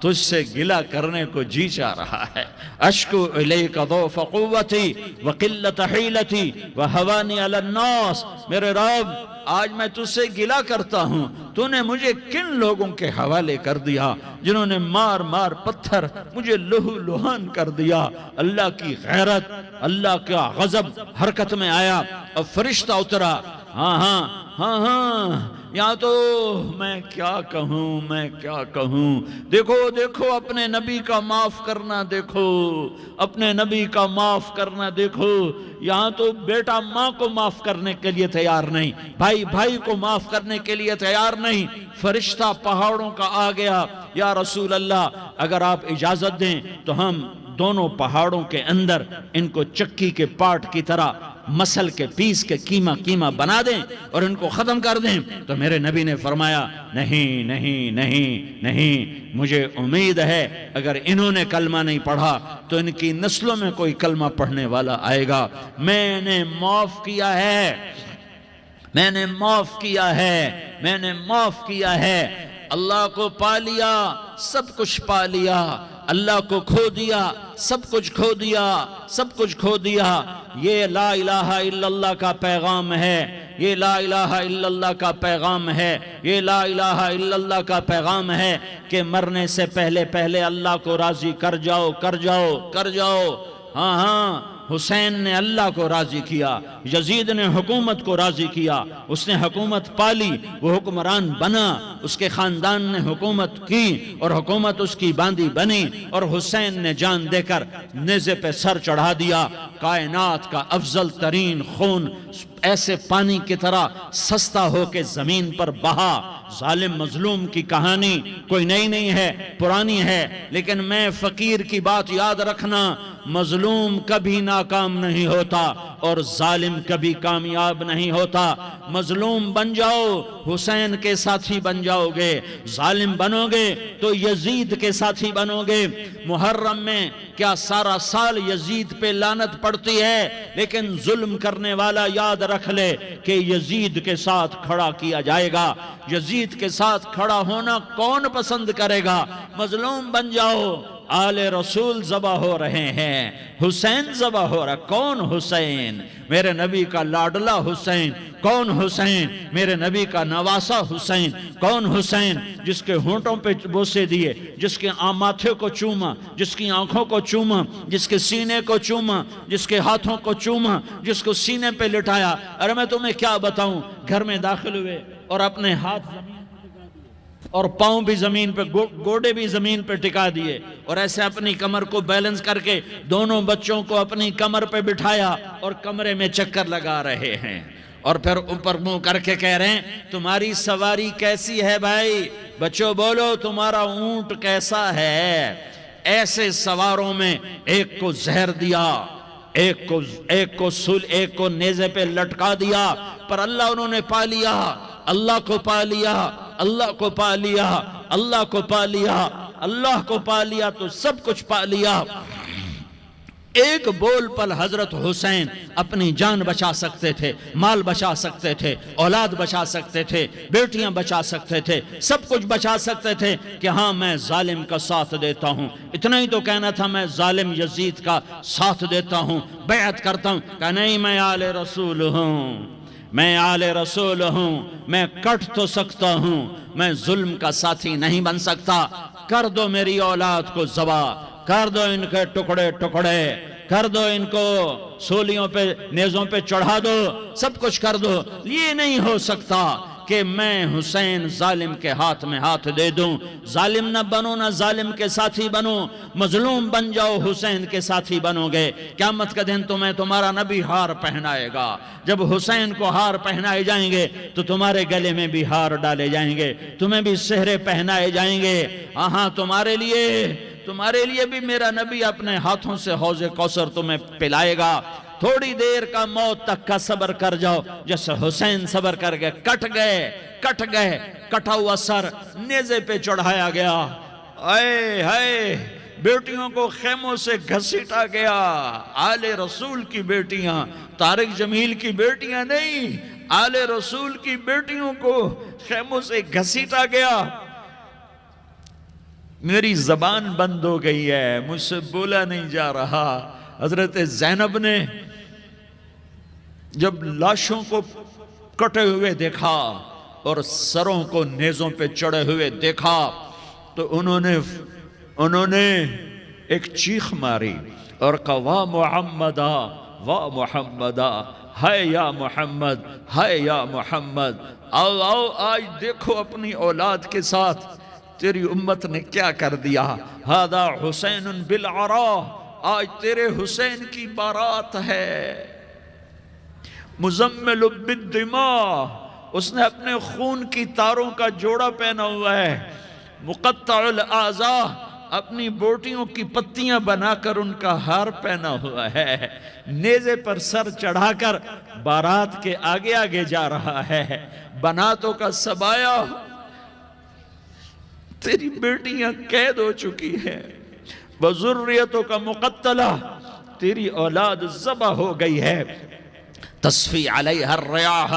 تجھ سے گلہ کرنے کو جی چاہ رہا ہے. اشکو الیک ضعف قوتی وقلت حیلتی وہوانی علی الناس. میرے رب آج میں تجھ سے گلہ کرتا ہوں، تو نے مجھے کن لوگوں کے حوالے کر دیا جنہوں نے مار مار پتھر مجھے لہو لہان کر دیا. اللہ کی غیرت، اللہ کا غضب حرکت میں آیا اور فرشتہ اترا. ہاں یہاں تو میں کیا کہوں. دیکھو اپنے نبی کا معاف کرنا، دیکھو اپنے نبی کا معاف کرنا. دیکھو یہاں تو بیٹا ماں کو معاف کرنے کے لیے تیار نہیں، بھائی کو معاف کرنے کے لیے تیار نہیں. فرشتہ پہاڑوں کا آ گیا. یا رسول اللہ اگر آپ اجازت دیں تو ہم دونوں پہاڑوں کے اندر ان کو چکی کے پاٹ کی طرح مسل کے پیس کے کیما بنا دیں اور ان کو ختم کر دیں. تو میرے نبی نے فرمایا نہیں، مجھے امید ہے اگر انہوں نے کلمہ نہیں پڑھا تو ان کی نسلوں میں کوئی کلمہ پڑھنے والا آئے گا. میں نے معاف کیا ہے. اللہ کو پا لیا، سب کچھ پا لیا. اللہ کو کھو دیا، سب کچھ کھو دیا. یہ لا الہ الا اللہ کا پیغام ہے، یہ لا الہ الا اللہ کا پیغام ہے، یہ لا الہ الا اللہ کا پیغام ہے کہ مرنے سے پہلے اللہ کو راضی کر جاؤ. ہاں حسین نے اللہ کو راضی کیا، یزید نے حکومت کو راضی کیا، اس نے حکومت پالی، وہ حکمران بنا، اس کے خاندان نے حکومت کی اور حکومت اس کی باندھی بنی اور حسین نے جان دے کر نیزے پہ سر چڑھا دیا. کائنات کا افضل ترین خون ایسے پانی کی طرح سستا ہو کے زمین پر بہا. ظالم مظلوم کی کہانی کوئی نئی نہیں ہے، پرانی ہے، لیکن میں فقیر کی بات یاد رکھنا، مظلوم کبھی ناکام نہیں ہوتا اور ظالم کبھی کامیاب نہیں ہوتا. مظلوم بن جاؤ حسین کے ساتھی بن جاؤ گے، ظالم بنو گے تو یزید کے ساتھی بنو گے. محرم میں کیا سارا سال یزید پہ لعنت پڑتی ہے، لیکن ظلم کرنے والا یاد رکھ لے کہ یزید کے ساتھ کھڑا کیا جائے گا. یزید کے ساتھ کھڑا ہونا کون پسند کرے گا؟ مظلوم بن جاؤ، آل رسول ذبح ہو رہے ہیں، حسین ذبح ہو رہا۔ کون حسین؟ میرے نبی کا لاڈلا حسین۔ کون حسین؟ میرے نبی کا نواسا حسین۔ کون حسین؟ جس کے ہونٹوں پہ بوسے دیے، جس کے ماتھے کو چوما، جس کی آنکھوں کو چوما، جس کے سینے کو چوما، جس کے ہاتھوں کو چوما، جس کو سینے پہ لٹایا۔ ارے میں تمہیں کیا بتاؤں، گھر میں داخل ہوئے اور اپنے ہاتھ زمین اور پاؤں بھی زمین پہ، گوڑے بھی زمین پہ ٹکا دیے، اور ایسے اپنی کمر کو بیلنس کر کے دونوں بچوں کو اپنی کمر پہ بٹھایا اور کمرے میں چکر لگا رہے ہیں، اور پھر اوپر منہ کر کے کہہ رہے ہیں تمہاری سواری کیسی ہے بھائی؟ بچوں بولو تمہارا اونٹ کیسا ہے؟ ایسے سواروں میں ایک کو زہر دیا، ایک کو نیزے پہ لٹکا دیا، پر اللہ انہوں نے پا لیا، اللہ کو پا لیا، اللہ کو پا لیا، اللہ کو پا لیا، اللہ کو پا لیا تو سب کچھ پا لیا۔ ایک بول پر حضرت حسین اپنی جان بچا سکتے تھے، مال بچا سکتے تھے، اولاد بچا سکتے تھے، بیٹیاں بچا سکتے تھے، سب کچھ بچا سکتے تھے کہ ہاں میں ظالم کا ساتھ دیتا ہوں۔ اتنا ہی تو کہنا تھا میں ظالم یزید کا ساتھ دیتا ہوں، بیعت کرتا ہوں، کہ نہیں میں آل رسول ہوں، میں آل رسول ہوں، میں کٹ تو سکتا ہوں، میں ظلم کا ساتھی نہیں بن سکتا۔ کر دو میری اولاد کو ذبح، کر دو ان کے ٹکڑے ٹکڑے، کر دو ان کو سولیوں پہ نیزوں پہ چڑھا دو، سب کچھ کر دو۔ یہ نہیں ہو سکتا کہ میں حسین ظالم کے ہاتھ میں ہاتھ دے دوں۔ ظالم نہ بنو، نہ ظالم کے ساتھی بنو، مظلوم بن جاؤ، حسین کے ساتھی بنو گے۔ قیامت کا دن تمہیں تمہارا نبی ہار پہنائے گا۔ جب حسین کو ہار پہنائے جائیں گے تو تمہارے گلے میں بھی ہار ڈالے جائیں گے، تمہیں بھی سہرے پہنائے جائیں گے۔ ہاں تمہارے لیے بھی میرا نبی اپنے ہاتھوں سے حوض کوثر تمہیں پلائے گا۔ تھوڑی دیر کا موت تک کا صبر کر جاؤ، جیسے حسین صبر کر گئے، کٹ گئے، کٹا ہوا سر نیزے پہ چڑھایا گیا۔ اے ہائے، بیٹیوں کو خیموں سے گھسیٹا گیا۔ آل رسول کی بیٹیاں، طارق جمیل کی بیٹیاں نہیں، آل رسول کی بیٹیوں کو خیموں سے گھسیٹا گیا۔ میری زبان بند ہو گئی ہے، مجھ سے بولا نہیں جا رہا۔ حضرت زینب نے جب لاشوں کو کٹے ہوئے دیکھا اور سروں کو نیزوں پہ چڑھے ہوئے دیکھا تو انہوں نے ایک چیخ ماری اور کہا واہ محمدہ، واہ محمدہ، ہائے یا محمد، ہائے یا محمد۔ آؤ آج دیکھو اپنی اولاد کے ساتھ تیری امت نے کیا کر دیا۔ ہذا حسین بالعراء، آج تیرے حسین کی بارات ہے۔ مزمل بالدماء، اس نے اپنے خون کی تاروں کا جوڑا پہنا ہوا ہے۔ مقطع الاعضاء، اپنی بوٹیوں کی پتیاں بنا کر ان کا ہار پہنا ہوا ہے۔ نیزے پر سر چڑھا کر بارات کے آگے آگے جا رہا ہے۔ بناتوں کا سبایا، تیری بیٹیاں قید ہو چکی ہیں، وذریتوں کا مقتلہ، تیری اولاد ذبح ہو گئی ہے۔ تصفی علیہ الریاح،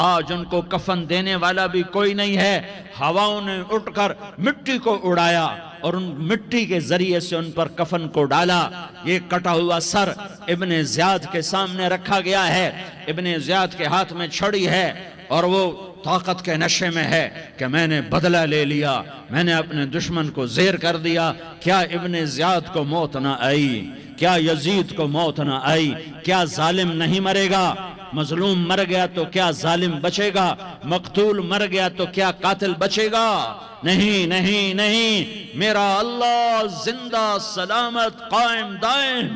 آج ان کو کفن دینے والا بھی کوئی نہیں ہے۔ ہواؤں نے اٹھ کر مٹی کو اڑایا اور ان مٹی کے ذریعے سے ان پر کفن کو ڈالا۔ یہ کٹا ہوا سر ابن زیاد کے سامنے رکھا گیا ہے۔ ابن زیاد کے ہاتھ میں چھڑی ہے اور وہ طاقت کے نشے میں ہے کہ میں نے بدلہ لے لیا، میں نے اپنے دشمن کو زیر کر دیا۔ کیا ابن زیاد کو موت نہ آئی؟ کیا یزید کو موت نہ آئی؟ کیا ظالم نہیں مرے گا؟ مظلوم مر گیا تو کیا ظالم بچے گا؟ مقتول مر گیا تو کیا قاتل بچے گا؟ نہیں نہیں نہیں، میرا اللہ زندہ سلامت قائم دائم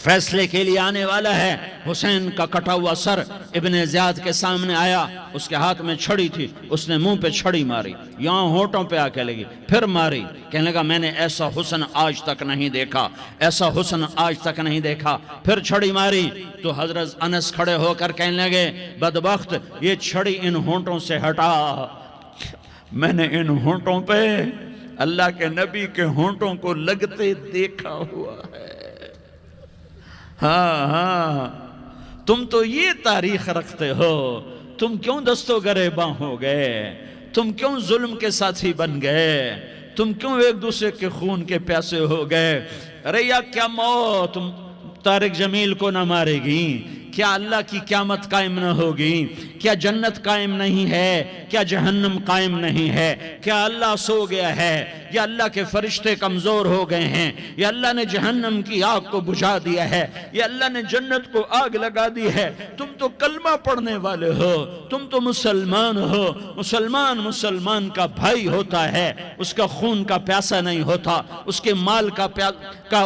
فیصلے کے لیے آنے والا ہے۔ حسین کا کٹا ہوا سر ابن زیاد کے سامنے آیا، اس کے ہاتھ میں چھڑی تھی، اس نے منہ پہ چھڑی ماری، یہاں ہونٹوں پہ آ کے لگی، پھر ماری، کہنے لگا میں نے ایسا حسن آج تک نہیں دیکھا، ایسا حسن آج تک نہیں دیکھا، پھر چھڑی ماری تو حضرت انس کھڑے ہو کر کہنے لگے بدبخت، یہ چھڑی ان ہونٹوں سے ہٹا۔ میں نے ان ہونٹوں پہ اللہ کے نبی کے ہونٹوں کو لگتے دیکھا ہوا ہے۔ ہاں تم تو یہ تاریخ رکھتے ہو، تم کیوں دست و گریباں ہو گئے؟ تم کیوں ظلم کے ساتھی بن گئے؟ تم کیوں ایک دوسرے کے خون کے پیاسے ہو گئے؟ ارے یا کیا موت طارق جمیل کو نہ مارے گی؟ کیا اللہ کی قیامت قائم نہ ہوگی؟ کیا جنت قائم نہیں ہے؟ کیا جہنم قائم نہیں ہے؟ کیا اللہ سو گیا ہے؟ یا اللہ کے فرشتے کمزور ہو گئے ہیں؟ یا اللہ نے جہنم کی آگ کو بجھا دیا ہے؟ یا اللہ نے جنت کو آگ لگا دی ہے؟ تم تو کلمہ پڑھنے والے ہو، تم تو مسلمان ہو۔ مسلمان کا بھائی ہوتا ہے، اس کا خون کا پیاسا نہیں ہوتا، اس کے مال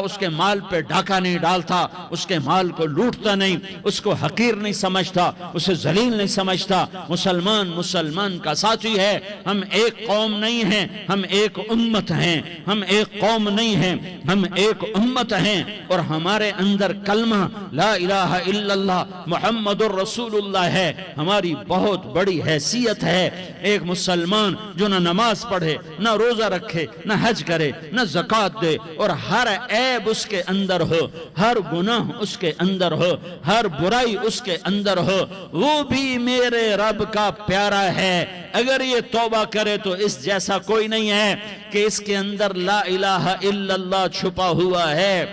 اس کے مال پہ ڈاکہ نہیں ڈالتا، اس کے مال کو لوٹتا نہیں، اس کو حقیر نہیں سمجھتا، اسے ذلیل نہیں سمجھتا۔ مسلمان کا ساتھی ہے۔ ہم ایک قوم نہیں ہیں، ہم ایک امت ہیں۔ ہم ایک قوم نہیں ہیں، ہم ایک امت ہیں، اور ہمارے اندر کلمہ لا الہ الا اللہ محمد الرسول اللہ ہے۔ ہماری بہت بڑی حیثیت ہے۔ ایک مسلمان جو نہ نماز پڑھے، نہ روزہ رکھے، نہ حج کرے، نہ زکوٰۃ دے، اور ہر عیب اس کے اندر ہو، ہر گناہ اس کے اندر ہو، ہر برائی اس کے اندر ہو، وہ بھی میرے رب کا پیارا ہے۔ اگر یہ توبہ کرے تو اس جیسا کوئی نہیں ہے کہ اس کے اندر لا الہ الا اللہ چھپا ہوا ہے۔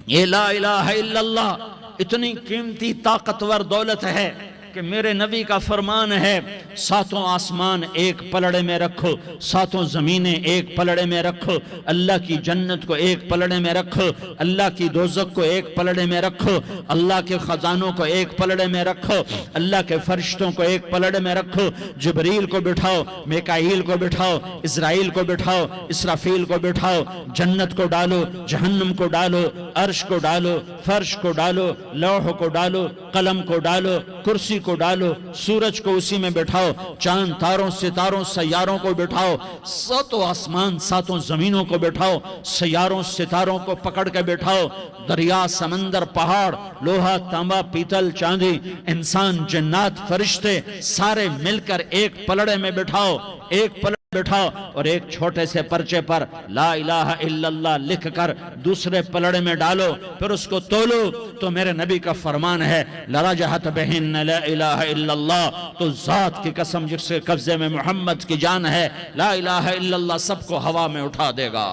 یہ لا الہ الا اللہ اتنی قیمتی طاقتور دولت ہے کہ میرے نبی کا فرمان ہے، ساتوں آسمان ایک پلڑے میں رکھو، ساتوں زمینیں ایک پلڑے میں رکھو، اللہ کی جنت کو ایک پلڑے میں رکھو، اللہ کی دوزخ کو ایک پلڑے میں رکھو، اللہ کے خزانوں کو ایک پلڑے میں رکھو، اللہ کے فرشتوں کو ایک پلڑے میں رکھو، جبریل کو بٹھاؤ، میکائیل کو بٹھاؤ، اسرائیل کو بٹھاؤ، اسرافیل کو بٹھاؤ، جنت کو ڈالو، جہنم کو ڈالو، عرش کو ڈالو، فرش کو ڈالو، لوح کو ڈالو، قلم کو ڈالو، کرسی کو ڈالو، سورج کو اسی میں بٹھاؤ، چاند تاروں ستاروں سیاروں کو بٹھاؤ، ساتوں آسمان ساتوں زمینوں کو بٹھاؤ، سیاروں ستاروں کو پکڑ کے بٹھاؤ، دریا سمندر پہاڑ لوہا تانبا پیتل چاندی انسان جنات فرشتے سارے مل کر ایک پلڑے میں بٹھاؤ، ایک پلڑے بٹھاؤ، اور ایک چھوٹے سے پرچے پر لا الہ الا اللہ لکھ کر دوسرے پلڑے میں ڈالو، پھر اس کو تولو تو میرے نبی کا فرمان ہے لرجحت بہن لا الہ الا اللہ، تو ذات کی قسم جس کے قبضے میں محمد کی جان ہے، لا الہ الا اللہ سب کو ہوا میں اٹھا دے گا۔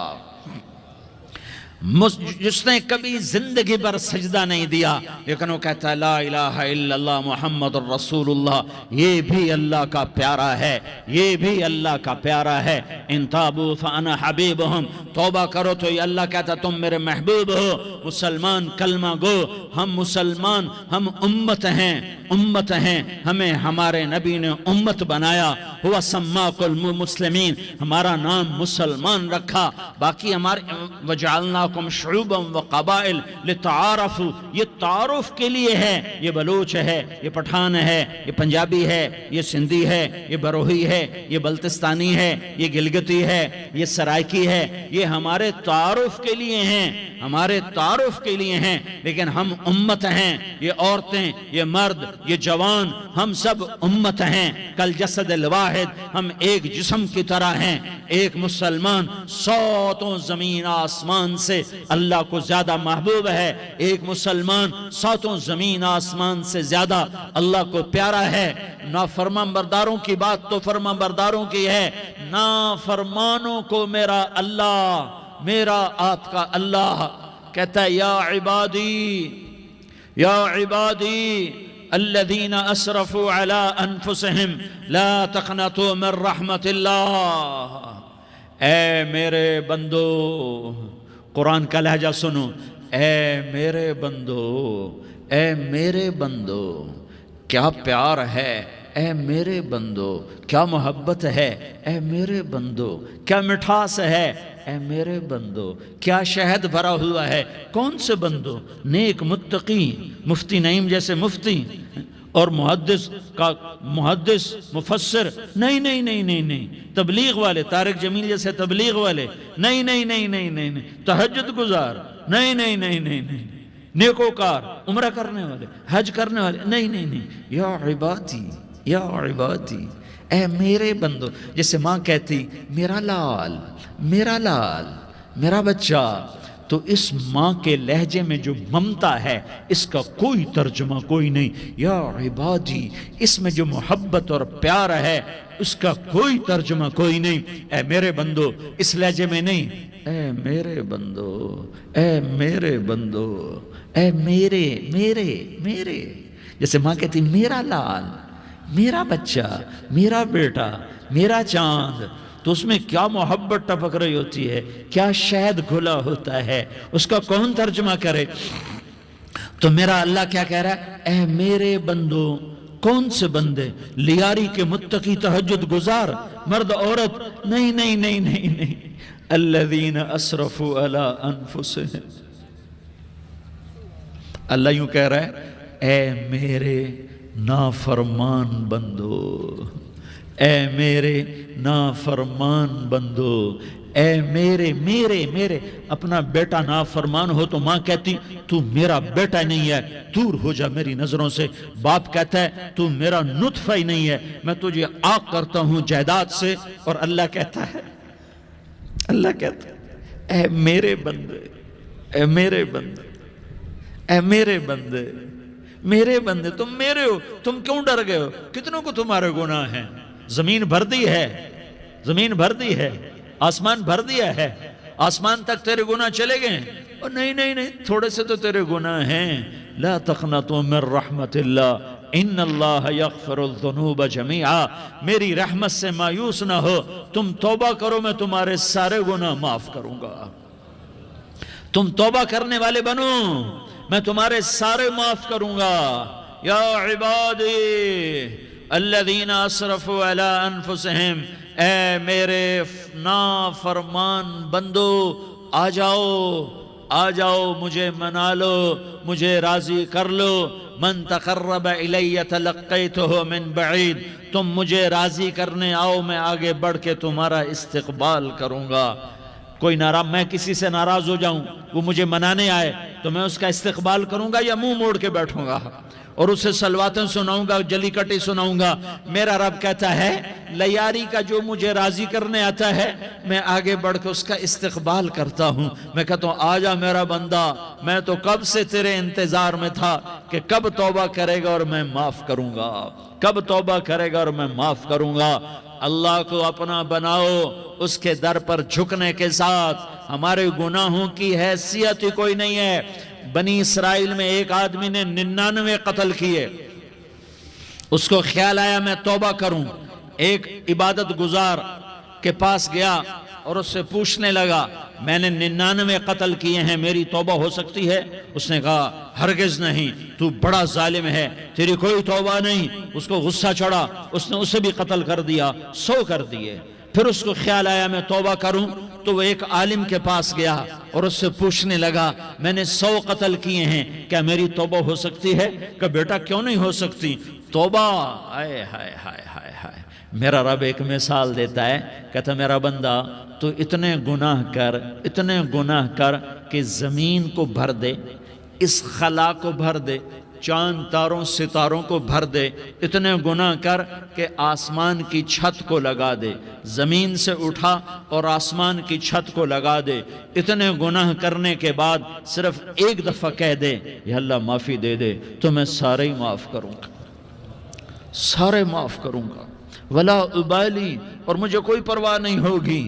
جس نے کبھی زندگی پر سجدہ نہیں دیا لیکن وہ کہتا ہے لا الہ الا اللہ محمد الرسول اللہ، یہ بھی اللہ کا پیارا ہے، یہ بھی اللہ کا پیارا ہے۔ ان تابوا فانا حبیبہم، توبہ کرو تو یہ اللہ کہتا تم میرے محبوب ہو۔ مسلمان کلمہ گو، ہم مسلمان، ہم امت ہیں، ہمیں ہمارے نبی نے امت بنایا، ہوا سماک المسلمین، ہمارا نام مسلمان رکھا، باقی ہمارے وجعلناکم شعوبا وقبائل لتعارفوا، یہ تعارف کے لیے ہے، یہ بلوچ ہے، یہ پٹھان ہے، یہ پنجابی ہے، یہ سندھی ہے، یہ بروہی ہے، یہ بلتستانی ہے، یہ گلگتی ہے، یہ سرائکی ہے، یہ ہمارے تعارف کے لیے ہیں، ہمارے تعارف کے لیے ہیں، لیکن ہم امت ہیں، یہ عورتیں، یہ مرد، یہ جوان، ہم سب امت ہیں، کل جسد الواحد، ہم ایک جسم کی طرح ہیں۔ ایک مسلمان ساتوں زمین آسمان سے اللہ کو زیادہ محبوب ہے، ایک مسلمان ساتوں زمین آسمان سے زیادہ اللہ کو پیارا ہے۔ نافرمان برداروں کی بات تو فرمان برداروں کی ہے، نافرمانوں کو میرا اللہ، میرا آپ کا اللہ کہتا ہے یا عبادی الذین اسرفوا علی انفسہم لا تقنطوا من رحمت اللہ، اے میرے بندو، قرآن کا لہجہ سنو، اے میرے بندو، اے میرے بندو، کیا پیار ہے، اے میرے بندو، کیا محبت ہے، اے میرے بندو، کیا مٹھاس ہے، اے میرے بندو، کیا شہد بھرا ہوا ہے۔ کون سے بندو؟ نیک متقی، مفتی نعیم جیسے مفتی اور محدث مفسر، نہیں، تبلیغ والے، طارق جمیل جیسے تبلیغ والے، نہیں، تہجد گزار، نہیں، نیکوکار، عمرہ کرنے والے، حج کرنے والے، نہیں، یا عبادی، اے میرے بندو، جیسے ماں کہتی میرا لال، میرا بچہ، تو اس ماں کے لہجے میں جو ممتا ہے اس کا کوئی ترجمہ کوئی نہیں. یا عبادی، اس میں جو محبت اور پیار ہے اس کا کوئی ترجمہ کوئی نہیں. اے میرے بندو، اس لہجے میں نہیں، اے میرے بندو، اے میرے بندو، اے میرے میرے میرے. جیسے ماں کہتی میرا لال، میرا بچہ، میرا بیٹا، میرا چاند، تو اس میں کیا محبت ٹپک رہی ہوتی ہے، کیا شہد گھلا ہوتا ہے، اس کا کون ترجمہ کرے. تو میرا اللہ کیا کہہ رہا ہے، اے میرے بندو. کون سے بندے؟ لیاری کے متقی تہجد گزار مرد عورت؟ نہیں نہیں نہیں نہیں نہیں. الذین اسرفوا علی انفسہم. اللہ یوں کہہ رہا ہے، اے میرے نافرمان بندو، اے میرے نافرمان بندو، اے میرے میرے میرے. اپنا بیٹا نافرمان ہو تو ماں کہتی تو میرا بیٹا نہیں ہے، دور ہو جا میری نظروں سے. باپ کہتا ہے تو میرا نطفہ ہی نہیں ہے، میں تجھے عاق کرتا ہوں جائیداد سے. اور اللہ کہتا ہے، اللہ کہتا ہے اے میرے بندے، اے میرے بندے، اے میرے بندے، میرے بندے. تم میرے ہو، تم کیوں ڈر گئے ہو؟ کتنوں کو تمہارے گناہ ہیں؟ زمین بھر دی ہے، زمین بھر دی ہے، آسمان بھر دیا ہے، آسمان تک تیرے گناہ چلے گئے ہیں. اور نہیں نہیں نہیں، تھوڑے سے تو تیرے گناہ ہیں. لا تقنطوا من رحمت اللہ ان اللہ یغفر الذنوب جمیعا. میری رحمت سے مایوس نہ ہو، تم توبہ کرو، میں تمہارے سارے گناہ معاف کروں گا. تم توبہ کرنے والے بنو، میں تمہارے سارے معاف کروں گا. یا عبادی الذین اسرفوا علی انفسہم، اے میرے نافرمان بندو، آ جاؤ آ جاؤ، مجھے منا لو، مجھے راضی کر لو. من تقرب الی تلقیتہ من بعید. تم مجھے راضی کرنے آؤ، میں آگے بڑھ کے تمہارا استقبال کروں گا. کوئی ناراض، میں کسی سے ناراض ہو جاؤں، وہ مجھے منانے آئے تو میں اس کا استقبال کروں گا یا منہ موڑ کے بیٹھوں گا اور اسے صلواتیں سناؤں گا، جلی کٹی سناؤں گا؟ میرا رب کہتا ہے لیاری کا جو مجھے راضی کرنے آتا ہے میں آگے بڑھ کے اس کا استقبال کرتا ہوں. میں کہتا ہوں آ جا میرا بندہ، میں تو کب سے تیرے انتظار میں تھا کہ کب توبہ کرے گا اور میں معاف کروں گا، کب توبہ کرے گا اور میں معاف کروں گا. اللہ کو اپنا بناؤ، اس کے در پر جھکنے کے ساتھ. ہمارے گناہوں کی حیثیت ہی کوئی نہیں ہے. بنی اسرائیل میں ایک آدمی نے 99 قتل کیے، اس کو خیال آیا میں توبہ کروں. ایک عبادت گزار کے پاس گیا اور اس سے پوچھنے لگا میں نے 99 قتل کیے ہیں، میری توبہ ہو سکتی ہے؟ اس نے کہا ہرگز نہیں، تو بڑا ظالم ہے، تیری کوئی توبہ نہیں. اس کو غصہ چڑھا، اس نے اسے بھی قتل کر دیا، 100 کر دیے. پھر اس کو خیال آیا میں توبہ کروں تو وہ ایک عالم کے پاس گیا اور اس سے پوچھنے لگا میں نے 100 قتل کیے ہیں، کیا میری توبہ ہو سکتی ہے؟ کہ بیٹا کیوں نہیں ہو سکتی توبہ؟ آئے ہائے ہائے ہائے ہائے. میرا رب ایک مثال دیتا ہے، کہتا میرا بندہ تو اتنے گناہ کر، اتنے گناہ کر کہ زمین کو بھر دے، اس خلا کو بھر دے، چاند تاروں ستاروں کو بھر دے. اتنے گناہ کر کہ آسمان کی چھت کو لگا دے، زمین سے اٹھا اور آسمان کی چھت کو لگا دے. اتنے گناہ کرنے کے بعد صرف ایک دفعہ کہہ دے یا اللہ معافی دے دے تو میں سارے ہی معاف کروں گا، سارے معاف کروں گا، ولا ابالی، اور مجھے کوئی پرواہ نہیں ہوگی.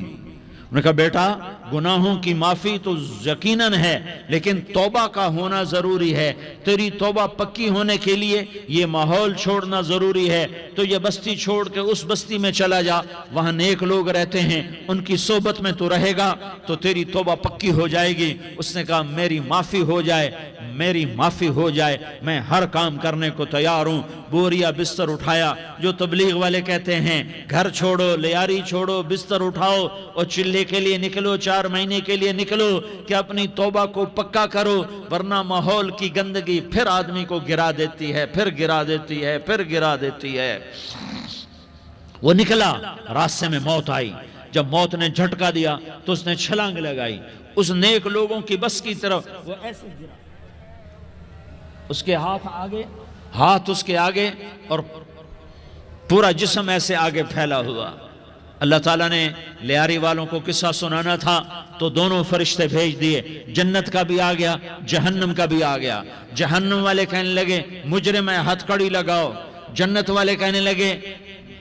انہوں نے کہا بیٹا گناہوں کی معافی تو یقیناً ہے لیکن توبہ کا ہونا ضروری ہے. تیری توبہ پکی ہونے کے لیے یہ ماحول چھوڑنا ضروری ہے. تو یہ بستی چھوڑ کے اس بستی میں چلا جا، وہاں نیک لوگ رہتے ہیں، ان کی صحبت میں تو رہے گا تو تیری توبہ پکی ہو جائے گی. اس نے کہا میری معافی ہو جائے، میری معافی ہو جائے، میں ہر کام کرنے کو تیار ہوں. بوریا بستر اٹھایا، جو تبلیغ والے کہتے ہیں گھر چھوڑو، لیاری چھوڑو، بستر اٹھاؤ اور چلے کے لیے نکلو، 4 مہینے کے لیے نکلو کہ اپنی توبہ کو پکا کرو، ورنہ ماحول کی گندگی پھر آدمی کو گرا دیتی ہے، پھر گرا دیتی ہے، پھر گرا دیتی ہے. وہ نکلا، راستے میں موت آئی. جب موت نے جھٹکا دیا تو اس نے چھلانگ لگائی اس نیک لوگوں کی بس کی طرف. وہ ایسے گرا، اس کے ہاتھ آگے، ہاتھ اس کے آگے اور پورا جسم ایسے آگے پھیلا ہوا. اللہ تعالیٰ نے لیاری والوں کو قصہ سنانا تھا تو دونوں فرشتے بھیج دیے، جنت کا بھی آ گیا، جہنم کا بھی آ گیا۔ جہنم والے کہنے لگے مجرم ہے ہتھ کڑی لگاؤ، جنت والے کہنے لگے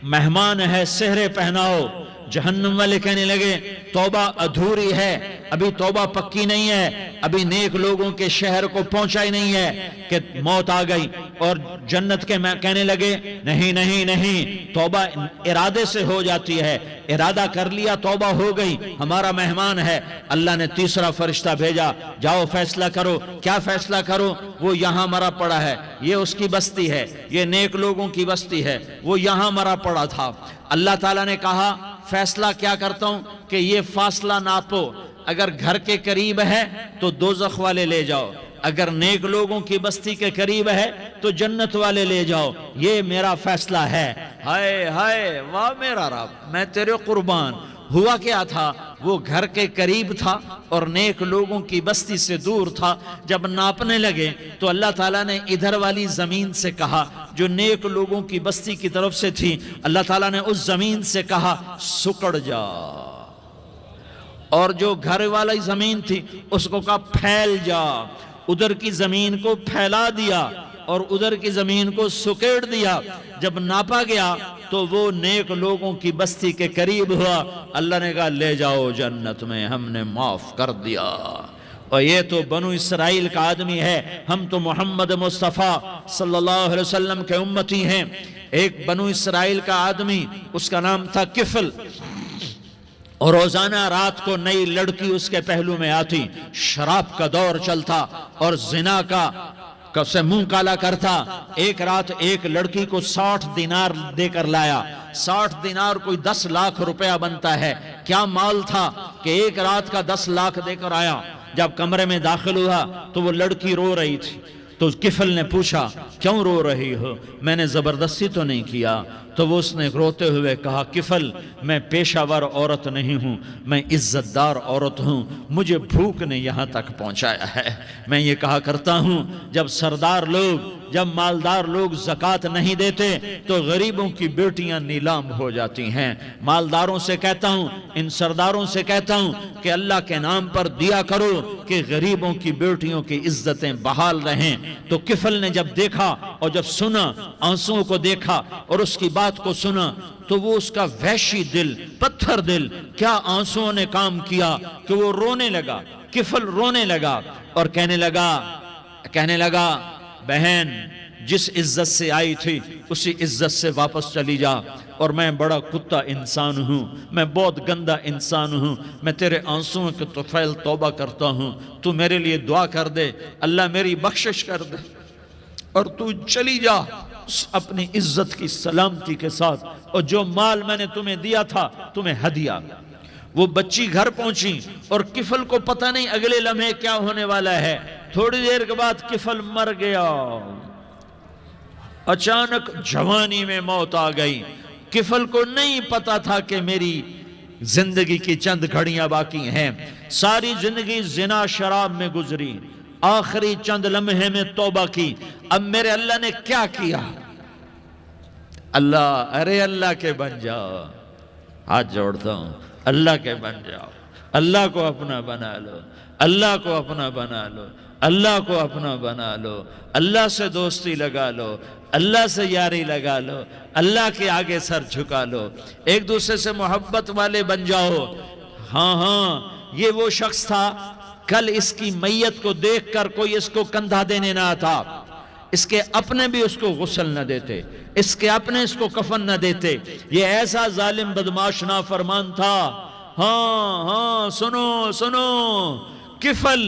مہمان ہے سہرے پہناؤ، جہنم والے کہنے لگے توبہ ادھوری ہے، ابھی توبہ پکی نہیں ہے، ابھی نیک لوگوں کے شہر کو پہنچا ہی نہیں ہے کہ موت آ گئی۔ اور جنت کے کہنے لگے نہیں نہیں نہیں، توبہ ارادے سے ہو جاتی ہے، ارادہ کر لیا توبہ ہو گئی، ہمارا مہمان ہے۔ اللہ نے تیسرا فرشتہ بھیجا، جاؤ فیصلہ کرو۔ کیا فیصلہ کرو؟ وہ یہاں مرا پڑا ہے، یہ اس کی بستی ہے، یہ نیک لوگوں کی بستی ہے، وہ یہاں مرا پڑا تھا۔ اللہ تعالیٰ نے کہا فیصلہ کیا کرتا ہوں کہ یہ فاصلہ ناپو، اگر گھر کے قریب ہے تو دوزخ والے لے جاؤ، اگر نیک لوگوں کی بستی کے قریب ہے تو جنت والے لے جاؤ، یہ میرا فیصلہ ہے۔ ہائے ہائے واہ میرا رب، میں تیرے قربان۔ ہوا کیا تھا؟ وہ گھر کے قریب تھا اور نیک لوگوں کی بستی سے دور تھا۔ جب ناپنے لگے تو اللہ تعالیٰ نے ادھر والی زمین سے کہا جو نیک لوگوں کی بستی کی طرف سے تھی، اللہ تعالیٰ نے اس زمین سے کہا سکڑ جا، اور جو گھر والی زمین تھی اس کو کہا پھیل جا، ادھر کی زمین کو پھیلا دیا اور ادھر کی زمین کو سکیڑ دیا۔ جب ناپا گیا تو وہ نیک لوگوں کی بستی کے قریب ہوا، اللہ نے کہا لے جاؤ جنت میں، ہم نے معاف کر دیا۔ اور یہ تو بنو اسرائیل کا آدمی ہے، ہم تو محمد مصطفیٰ صلی اللہ علیہ وسلم کے امتی ہیں۔ ایک بنو اسرائیل کا آدمی، اس کا نام تھا کفل، اور روزانہ رات کو نئی لڑکی اس کے پہلو میں آتی، شراب کا دور چلتا اور زنا کا سے منہ کالا کرتا۔ ایک رات ایک لڑکی کو 60 دینار دے کر لایا، 60 دینار کوئی 10 لاکھ روپیہ بنتا ہے۔ کیا مال تھا کہ ایک رات کا 10 لاکھ دے کر آیا۔ جب کمرے میں داخل ہوا تو وہ لڑکی رو رہی تھی، تو کفل نے پوچھا کیوں رو رہی ہو؟ میں نے زبردستی تو نہیں کیا۔ تو وہ اس نے روتے ہوئے کہا کفل میں پیشہ ور عورت نہیں ہوں، میں عزت دار عورت ہوں، مجھے بھوک نے یہاں تک پہنچایا ہے۔ میں یہ کہا کرتا ہوں جب سردار لوگ، جب مالدار لوگ زکوٰۃ نہیں دیتے تو غریبوں کی بیٹیاں نیلام ہو جاتی ہیں۔ مالداروں سے کہتا ہوں، ان سرداروں سے کہتا ہوں کہ اللہ کے نام پر دیا کرو کہ غریبوں کی بیٹیوں کی عزتیں بحال رہیں۔ تو کفل نے جب دیکھا اور جب سنا، آنسوؤں کو دیکھا اور اس کی بات کو سنا، تو وہ اس کا وحشی دل، پتھر دل، کیا آنسوؤں نے کام کیا کہ وہ رونے لگا۔ کفل رونے لگا اور کہنے لگا بہن جس عزت سے آئی تھی اسی عزت سے واپس چلی جا، اور میں بڑا کتا انسان ہوں، میں بہت گندا انسان ہوں، میں تیرے آنسوؤں کے طفیل توبہ کرتا ہوں، تو میرے لیے دعا کر دے، اللہ میری بخشش کر دے، اور تو چلی جا اپنی عزت کی سلامتی کے ساتھ، اور جو مال میں نے تمہیں دیا تھا تمہیں ہدیہ۔ وہ بچی گھر پہنچی اور کفل کو پتہ نہیں اگلے لمحے کیا ہونے والا ہے۔ تھوڑی دیر کے بعد کفل مر گیا، اچانک جوانی میں موت آ گئی۔ کفل کو نہیں پتا تھا کہ میری زندگی کی چند گھڑیاں باقی ہیں، ساری زندگی زنا شراب میں گزری، آخری چند لمحے میں توبہ کی۔ اب میرے اللہ نے کیا کیا؟ اللہ کے بن جاؤ، ہاتھ جوڑتا ہوں، اللہ کے بن جاؤ، اللہ کو اپنا بنا لو، اللہ کو اپنا بنا لو، اللہ کو اپنا بنا لو، اللہ سے دوستی لگا لو، اللہ سے یاری لگا لو، اللہ کے آگے سر جھکا لو، ایک دوسرے سے محبت والے بن جاؤ۔ ہاں یہ وہ شخص تھا، کل اس کی میت کو دیکھ کر کوئی اس کو کندھا دینے نہ آتا، اس کے اپنے بھی اس کو غسل نہ دیتے، اس کے اپنے اس کو کفن نہ دیتے۔ یہ ایسا ظالم بدماش نافرمان تھا۔ ہاں سنو، کفل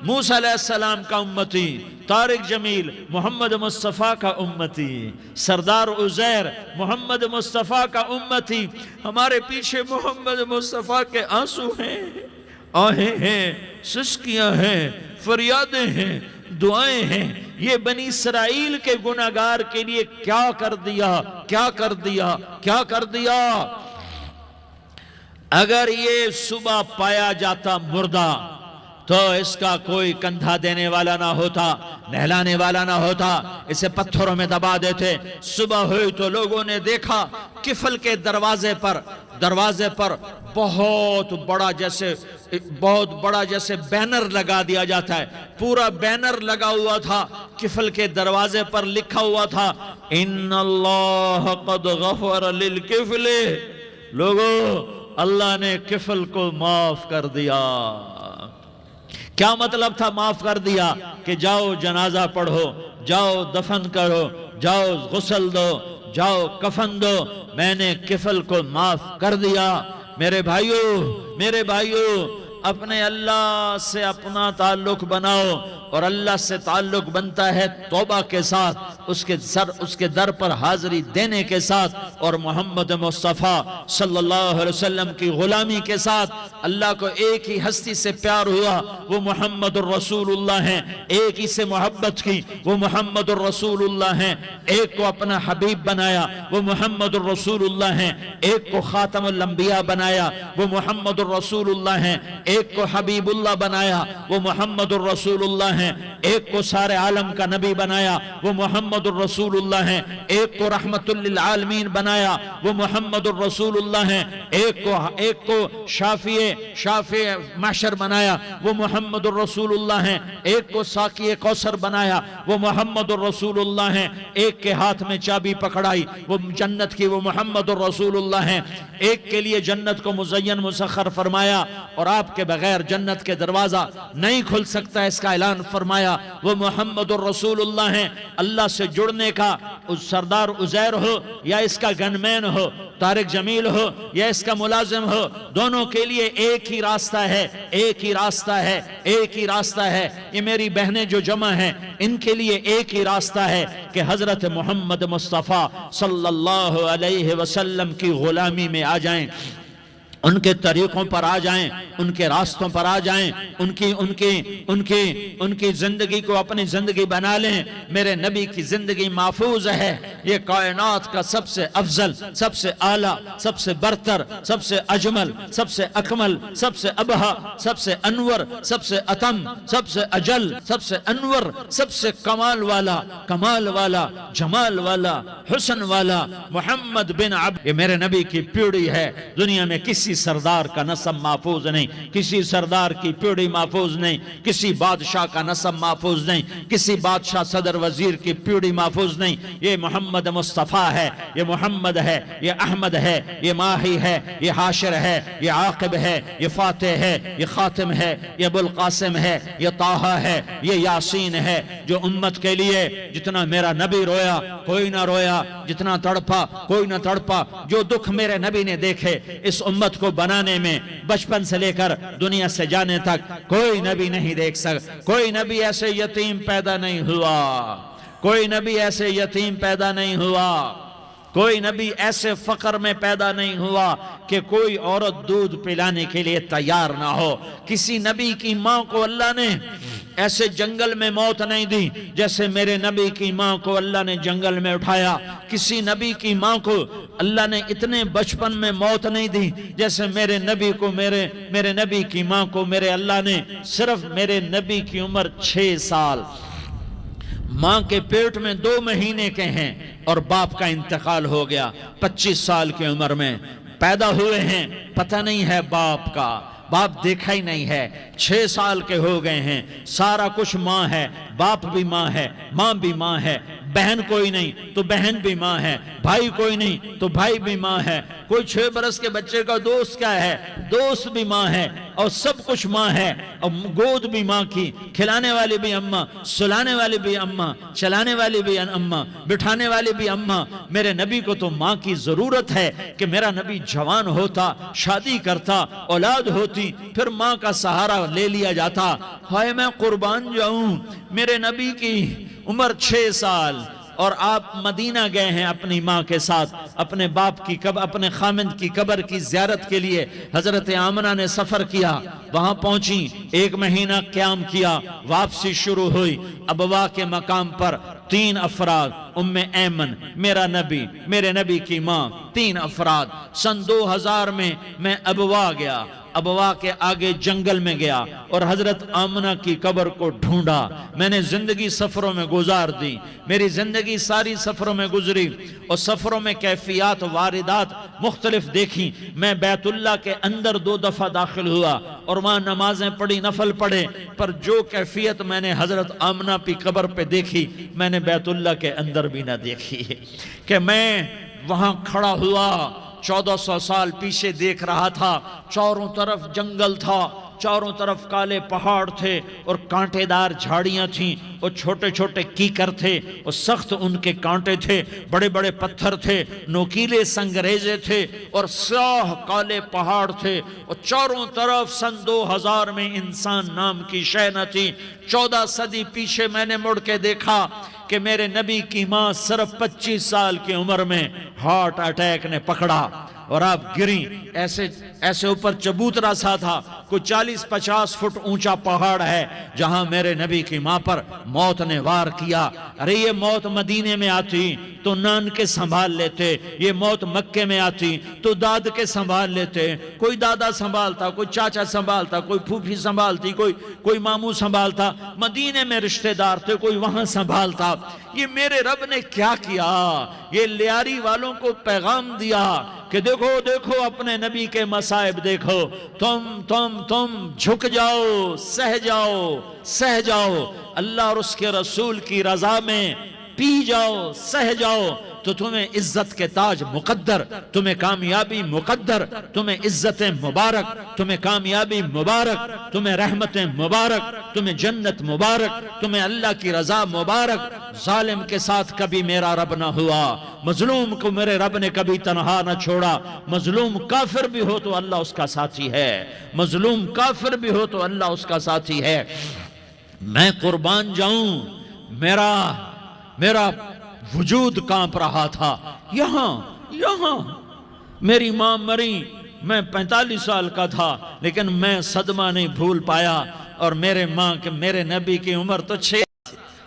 موسیٰ علیہ السلام کا امتی، طارق جمیل محمد مصطفیٰ کا امتی، سردار عزیر محمد مصطفیٰ کا امتی۔ ہمارے پیچھے محمد مصطفیٰ کے آنسو ہیں، آہیں ہیں، سسکیاں ہیں، فریادیں ہیں، دعائیں ہیں۔ یہ بنی اسرائیل کے گناہگار کے لیے کیا کر دیا۔ اگر یہ صبح پایا جاتا مردہ تو اس کا کوئی کندھا دینے والا نہ ہوتا، نہلانے والا نہ ہوتا، اسے پتھروں میں دبا دیتے۔ صبح ہوئی تو لوگوں نے دیکھا کفل کے دروازے پر بہت بڑا جیسے بینر لگا دیا جاتا ہے، پورا بینر لگا ہوا تھا، کفل کے دروازے پر لکھا ہوا تھا ان اللہ قد غفر للکفل، لوگوں اللہ نے کفل کو معاف کر دیا۔ کیا مطلب تھا معاف کر دیا؟ کہ جاؤ جنازہ پڑھو، جاؤ دفن کرو، جاؤ غسل دو، جاؤ کفن دو، میں نے کفل کو معاف کر دیا۔ میرے بھائیو اپنے اللہ سے اپنا تعلق بناؤ، اور اللہ سے تعلق بنتا ہے توبہ کے ساتھ، اس کے در پر حاضری دینے کے ساتھ، اور محمد مصطفیٰ صلی اللہ علیہ وسلم کی غلامی کے ساتھ۔ اللہ کو ایک ہی ہستی سے پیار ہوا، وہ محمد الرسول اللہ ہیں، ایک ہی سے محبت کی، وہ محمد الرسول اللہ ہیں، ایک کو اپنا حبیب بنایا، وہ محمد الرسول اللہ ہیں، ایک کو خاتم الانبیاء بنایا، وہ محمد الرسول اللہ ہیں، ایک کو حبیب اللہ بنایا، وہ محمد الرسول اللہ ہیں، ایک کو سارے عالم کا نبی بنایا، وہ محمد الرسول اللہ ہیں، ایک کو رحمت للعالمین بنایا، وہ محمد الرسول اللہ ہیں، ایک کو شافع محشر بنایا، وہ محمد الرسول اللہ ہیں، ایک کو ساقی کوثر بنایا، وہ محمد الرسول اللہ ہیں، ایک کے ہاتھ میں چابی پکڑائی وہ جنت کی، وہ محمد الرسول اللہ ہیں، ایک کے لیے جنت کو مزین مسخر فرمایا، اور آپ کے بغیر جنت کے دروازہ نہیں کھل سکتا، اس کا اعلان فرمایا، وہ محمد الرسول اللہ ہیں۔ اللہ سے جڑنے کا سردار عزیر ہو یا اس کا گنمین ہو، طارق جمیل ہو یا اس کا ملازم ہو، دونوں کے لیے ایک ہی راستہ ہے، ایک ہی راستہ ہے، ایک ہی راستہ ہے۔ یہ میری بہنیں جو جمع ہیں ان کے لیے ایک ہی راستہ ہے کہ حضرت محمد مصطفیٰ صلی اللہ علیہ وسلم کی غلامی میں آ جائیں، ان کے طریقوں پر آ جائیں، ان کے راستوں پر آ جائیں، ان کی زندگی کو اپنی زندگی بنا لیں۔ میرے نبی کی زندگی محفوظ ہے، یہ کائنات کا سب سے افضل، سب سے اعلیٰ، سب سے برتر، سب سے اجمل، سب سے اکمل، سب سے ابہا، سب سے انور، سب سے اتم، سب سے اجل، سب سے انور، سب سے کمال والا، جمال والا، حسن والا محمد بن عبد، یہ میرے نبی کی پیڑھی ہے۔ دنیا میں کسی سردار کا نسب محفوظ نہیں، کسی سردار کی پیڑھی محفوظ نہیں، کسی بادشاہ کا نسب محفوظ نہیں، کسی بادشاہ صدر وزیر کی پیڑھی محفوظ نہیں۔ یہ محمد مصطفیٰ ہے، یہ محمد ہے، یہ احمد ہے، یہ ماہی ہے، یہ حاشر ہے، یہ عاقب ہے، یہ فاتح ہے، یہ خاتم ہے، یہ ابو القاسم ہے، یہ طٰہٰ ہے، یہ یاسین ہے۔ جو امت کے لیے جتنا میرا نبی رویا کوئی نہ رویا، جتنا تڑپا کوئی نہ تڑپا، جو دکھ میرے نبی نے دیکھے اس امت کو بنانے میں، بچپن سے لے کر دنیا سے جانے تک کوئی نبی نہیں دیکھ سکتا۔ کوئی نبی ایسے یتیم پیدا نہیں ہوا، کوئی نبی ایسے یتیم پیدا نہیں ہوا، کوئی نبی ایسے فقر میں پیدا نہیں ہوا کہ کوئی عورت دودھ پلانے کے لیے تیار نہ ہو۔ کسی نبی کی ماں کو اللہ نے ایسے جنگل میں موت نہیں دی جیسے میرے نبی کی ماں کو اللہ نے جنگل میں اٹھایا۔ کسی نبی کی ماں کو اللہ نے اتنے بچپن میں موت نہیں دی جیسے میرے نبی کو، میرے نبی کی ماں کو میرے اللہ نے صرف میرے نبی کی عمر 6 سال، ماں کے پیٹ میں 2 مہینے کے ہیں اور باپ کا انتقال ہو گیا 25 سال کی عمر میں پیدا ہوئے ہیں، پتہ نہیں ہے باپ کا، باپ دیکھا ہی نہیں ہے، 6 سال کے ہو گئے ہیں، سارا کچھ ماں ہے، باپ بھی ماں ہے، ماں بھی ماں ہے، بہن کوئی نہیں تو بہن بھی ماں ہے، بھائی کوئی نہیں تو بھائی بھی ماں ہے، کوئی 6 برس کے بچے کا دوست کیا ہے، دوست بھی ماں ہے، اور سب کچھ ماں ہے، اور گود بھی ماں کی، کھلانے والی بھی اماں، سلانے والی بھی اماں، چلانے والی بھی اماں، بٹھانے والی بھی اماں۔ میرے نبی کو تو ماں کی ضرورت ہے کہ میرا نبی جوان ہوتا، شادی کرتا، اولاد ہوتی، پھر ماں کا سہارا لے لیا جاتا۔ ہائے میں قربان جاؤں، میرے نبی کی عمر 6 سال اور آپ مدینہ گئے ہیں اپنی ماں کے ساتھ، اپنے باپ کی اپنے خامند کی قبر کی زیارت کے لیے حضرت آمنہ نے سفر کیا، وہاں پہنچی، 1 مہینہ قیام کیا، واپسی شروع ہوئی، ابوا کے مقام پر 3 افراد، ام ایمن، میرا نبی، میرے نبی کی ماں، 3 افراد۔ سن 2000 میں میں ابوا گیا، ابوا کے آگے جنگل میں گیا اور حضرت آمنہ کی قبر کو ڈھونڈا۔ میں نے زندگی سفروں میں گزار دی، میری زندگی ساری سفروں میں گزری اور سفروں میں کیفیات واردات مختلف دیکھی۔ میں بیت اللہ کے اندر 2 دفعہ داخل ہوا اور وہاں نمازیں پڑھی، نفل پڑھے، پر جو کیفیت میں نے حضرت آمنہ کی قبر پہ دیکھی میں نے بیت اللہ کے اندر بھی نہ دیکھی کہ میں وہاں کھڑا ہوا 1400 سال پیچھے دیکھ رہا تھا، چاروں طرف جنگل تھا، چاروں طرف کالے پہاڑ تھے اور کانٹے دار جھاڑیاں تھیں اور چھوٹے چھوٹے کیکر تھے اور سخت ان کے کانٹے تھے، بڑے بڑے پتھر تھے، نوکیلے سنگریزے تھے اور سیاہ کالے پہاڑ تھے اور چاروں طرف سن 2000 میں انسان نام کی شے نہ تھی۔ 14 صدی پیچھے میں نے مڑ کے دیکھا کہ میرے نبی کی ماں صرف 25 سال کی عمر میں ہارٹ اٹیک نے پکڑا اور آپ گریں۔ ایسے اوپر چبوترا سا تھا، کوئی 40-50 فٹ اونچا پہاڑ ہے جہاں میرے نبی کی ماں پر موت نے وار کیا۔ ارے یہ موت مدینے میں آتی تو نان کے سنبھال لیتے، یہ موت مکے میں آتی تو داد کے سنبھال لیتے، کوئی دادا سنبھالتا، کوئی چاچا سنبھالتا، کوئی پھوپھی سنبھالتی، کوئی ماموں سنبھالتا، مدینے میں رشتہ دار تھے، کوئی وہاں سنبھالتا۔ یہ میرے رب نے کیا کیا؟ یہ لیاری والوں کو پیغام دیا کہ دیکھو دیکھو اپنے نبی کے مصائب دیکھو، تم جھک جاؤ، سہ جاؤ، اللہ اور اس کے رسول کی رضا میں پی جاؤ، سہ جاؤ تو تمہیں عزت کے تاج مقدر، تمہیں کامیابی مقدر، تمہیں عزت مبارک، تمہیں کامیابی مبارک، تمہیں رحمت مبارک، تمہیں جنت مبارک، تمہیں اللہ کی رضا مبارک۔ ظالم کے ساتھ کبھی میرا رب نہ ہوا، مظلوم کو میرے رب نے کبھی تنہا نہ چھوڑا۔ مظلوم کافر بھی ہو تو اللہ اس کا ساتھی ہے، مظلوم کافر بھی ہو تو اللہ اس کا ساتھی ہے۔ میں قربان جاؤں، میرا وجود کانپ رہا تھا۔ یہاں میری ماں مری، میں 45 سال کا تھا، لیکن میں صدمہ نہیں بھول پایا۔ اور میرے نبی کی عمر تو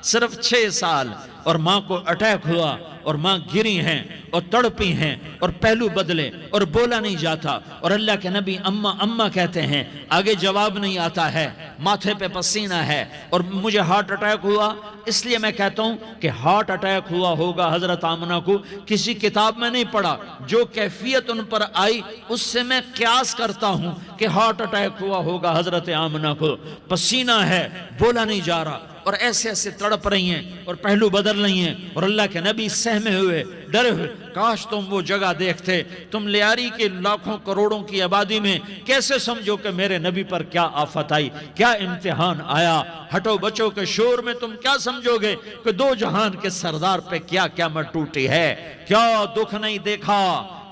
صرف 6 سال، اور ماں کو اٹیک ہوا اور ماں گری ہیں اور تڑپی ہیں اور پہلو بدلے اور بولا نہیں جاتا، اور اللہ کے نبی اماں اماں کہتے ہیں، آگے جواب نہیں آتا ہے، ماتھے پہ پسینہ ہے، اور مجھے ہارٹ اٹیک ہوا۔ اس لیے میں کہتا ہوں کہ ہارٹ اٹیک ہوا ہوگا حضرت آمنہ کو، کسی کتاب میں نہیں پڑھا، جو کیفیت ان پر آئی اس سے میں قیاس کرتا ہوں کہ ہارٹ اٹیک ہوا ہوگا حضرت آمنہ کو۔ پسینہ ہے، بولا نہیں جا رہا، اور ایسے تڑپ رہی ہیں اور پہلو بدل رہی ہیں، اور اللہ کے نبی سہمے ہوئے، ڈرے ہوئے۔ کاش تم وہ جگہ دیکھتے، تم لیاری کے لاکھوں کروڑوں کی آبادی میں کیسے سمجھو کہ میرے نبی پر کیا آفت آئی، کیا امتحان آیا۔ ہٹو بچوں کے شور میں تم کیا سمجھو گے کہ 2 جہان کے سردار پہ کیا قیامت ٹوٹی ہے۔ کیا دکھ نہیں دیکھا،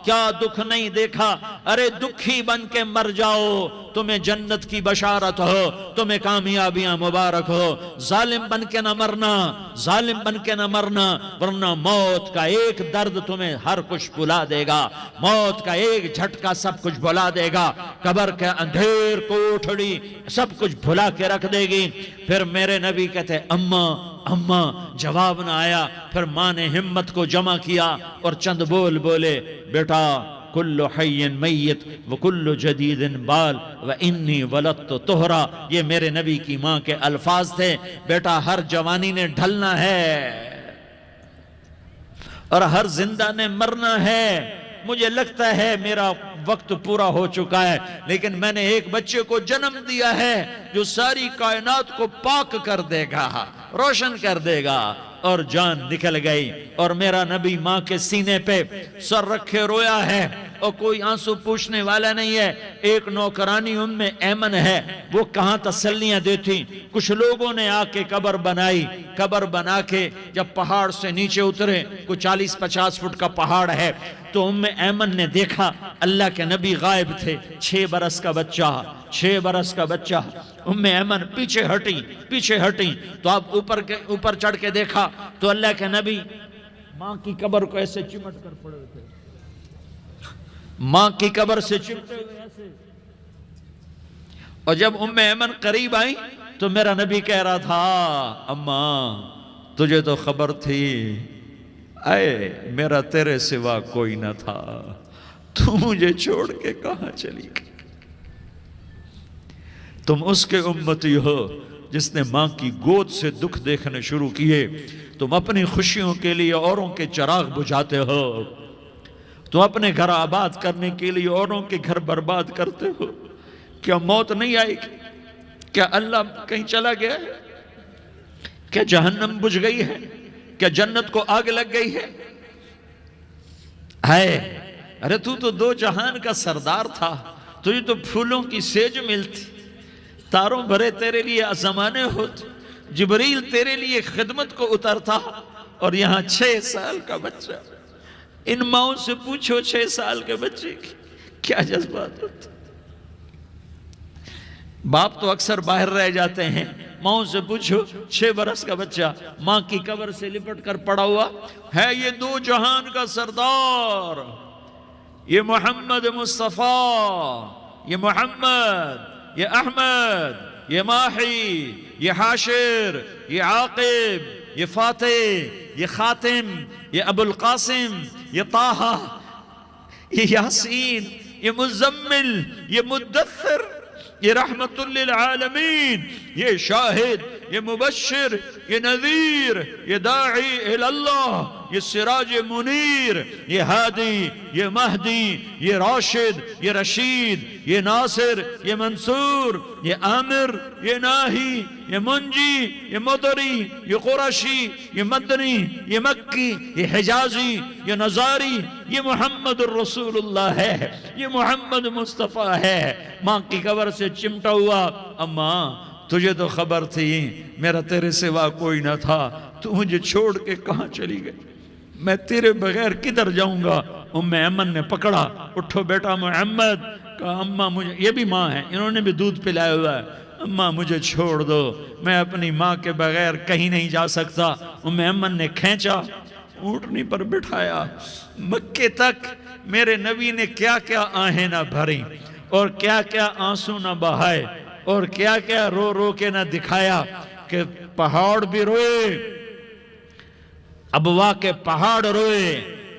کیا دکھ نہیں دیکھا۔ ارے دکھی بن کے مر جاؤ، تمہیں جنت کی بشارت ہو، تمہیں کامیابیاں مبارک ہو۔ ظالم بن کے نہ مرنا، ظالم بن کے نہ مرنا، ورنہ موت کا ایک درد تمہیں ہر کچھ بھلا دے گا، موت کا ایک جھٹکا سب کچھ بھلا دے گا، قبر کے اندھیر کوٹھڑی سب کچھ بھلا کے رکھ دے گی۔ پھر میرے نبی کہتے اماں، جواب نہ آیا۔ پھر ماں نے ہمت کو جمع کیا اور چند بولے، بیٹا کل حی میت وکل جدید بال وانی ولدت طہرا۔ یہ میرے نبی کی ماں کے الفاظ تھے، بیٹا ہر جوانی نے ڈھلنا ہے اور ہر زندہ نے مرنا ہے۔ مجھے لگتا ہے میرا وقت پورا ہو چکا ہے، لیکن میں نے ایک بچے کو جنم دیا ہے جو ساری کائنات کو پاک کر دے گا، روشن کر دے گا۔ اور جان نکل گئی، اور میرا نبی ماں کے سینے پہ سر رکھے رویا ہے اور کوئی آنسو پوچھنے والا نہیں ہے۔ ایک نوکرانی ام ایمن ہے، وہ کہاں تسلیاں دیتی۔ کچھ لوگوں نے آ کے قبر بنائی، قبر بنا کے جب پہاڑ سے نیچے اترے، کوئی 40-50 فٹ کا پہاڑ ہے، تو ام ایمن نے دیکھا اللہ کے نبی غائب تھے، 6 برس کا بچہ۔ ام ایمن پیچھے ہٹی تو آپ اوپر چڑھ کے دیکھا تو اللہ کے نبی ماں کی قبر کو ایسے چمٹ کر پڑے تھے، ماں کی قبر سے چمٹے ہوئے ایسے۔ اور جب ام ایمن قریب آئی تو میرا نبی کہہ رہا تھا، اماں تجھے تو خبر تھی اے میرا تیرے سوا کوئی نہ تھا، تو مجھے چھوڑ کے کہاں چلی گئی؟ تم اس کے امتی ہو جس نے ماں کی گود سے دکھ دیکھنے شروع کیے، تم اپنی خوشیوں کے لیے اوروں کے چراغ بجھاتے ہو، تم اپنے گھر آباد کرنے کے لیے اوروں کے گھر برباد کرتے ہو۔ کیا موت نہیں آئے گی؟ کیا اللہ کہیں چلا گیا ہے؟ کیا جہنم بجھ گئی ہے؟ کیا جنت کو آگ لگ گئی ہے؟ ارے تو دو جہان کا سردار تھا، تجھے تو پھولوں کی سیج ملتی، تاروں بھرے تیرے لیے زمانے ہوتے، جبریل تیرے لیے خدمت کو اترتا، اور یہاں 6 سال کا بچہ۔ ان ماؤں سے پوچھو 6 سال کے بچے کی کیا جذبات ہوتے۔ باپ تو اکثر باہر رہ جاتے ہیں، ماؤں سے پوچھو 6 برس کا بچہ ماں کی قبر سے لپٹ کر پڑا ہوا ہے، یہ دو جہان کا سردار، یہ محمد مصطفیٰ، یہ محمد، یہ احمد، یہ ماہی، یہ حاشر، یہ عاقب، یہ فاتح، یہ خاتم، یہ ابو القاسم، یہ طٰہٰ، یہ یاسین، یہ مزمل، یہ مدثر، یہ رحمت للعالمین، یہ شاہد، یہ مبشر، یہ نذیر، یہ داعی اللہ، یہ سراج منیر، یہ ہادی، یہ مہدی، یہ راشد، یہ رشید، یہ ناصر، یہ منصور، یہ عامر، یہ ناہی، یہ منجی، یہ مدری، یہ قرشی، یہ مدنی، یہ مکی، یہ حجازی، یہ نظاری، یہ محمد الرسول اللہ ہے، یہ محمد مصطفیٰ ہے۔ ماں کی قبر سے چمٹا ہوا، اماں تجھے تو خبر تھی میرا تیرے سوا کوئی نہ تھا، تو مجھے چھوڑ کے کہاں چلی گئی؟ میں تیرے بغیر کدھر جاؤں گا؟ ام ایمن نے پکڑا، اٹھو بیٹا محمد، کہا اماں مجھے، یہ بھی ماں ہے، انہوں نے بھی دودھ پلایا ہوا ہے، اماں مجھے چھوڑ دو، میں اپنی ماں کے بغیر کہیں نہیں جا سکتا۔ ام ایمن نے کھینچا، اونٹنی پر بٹھایا، مکے تک میرے نبی نے کیا کیا آہیں نہ بھری، اور کیا کیا آنسو نہ بہائے، اور کیا کیا رو رو کے نہ دکھایا، کہ پہاڑ بھی روئے، ابوا کے پہاڑ روئے،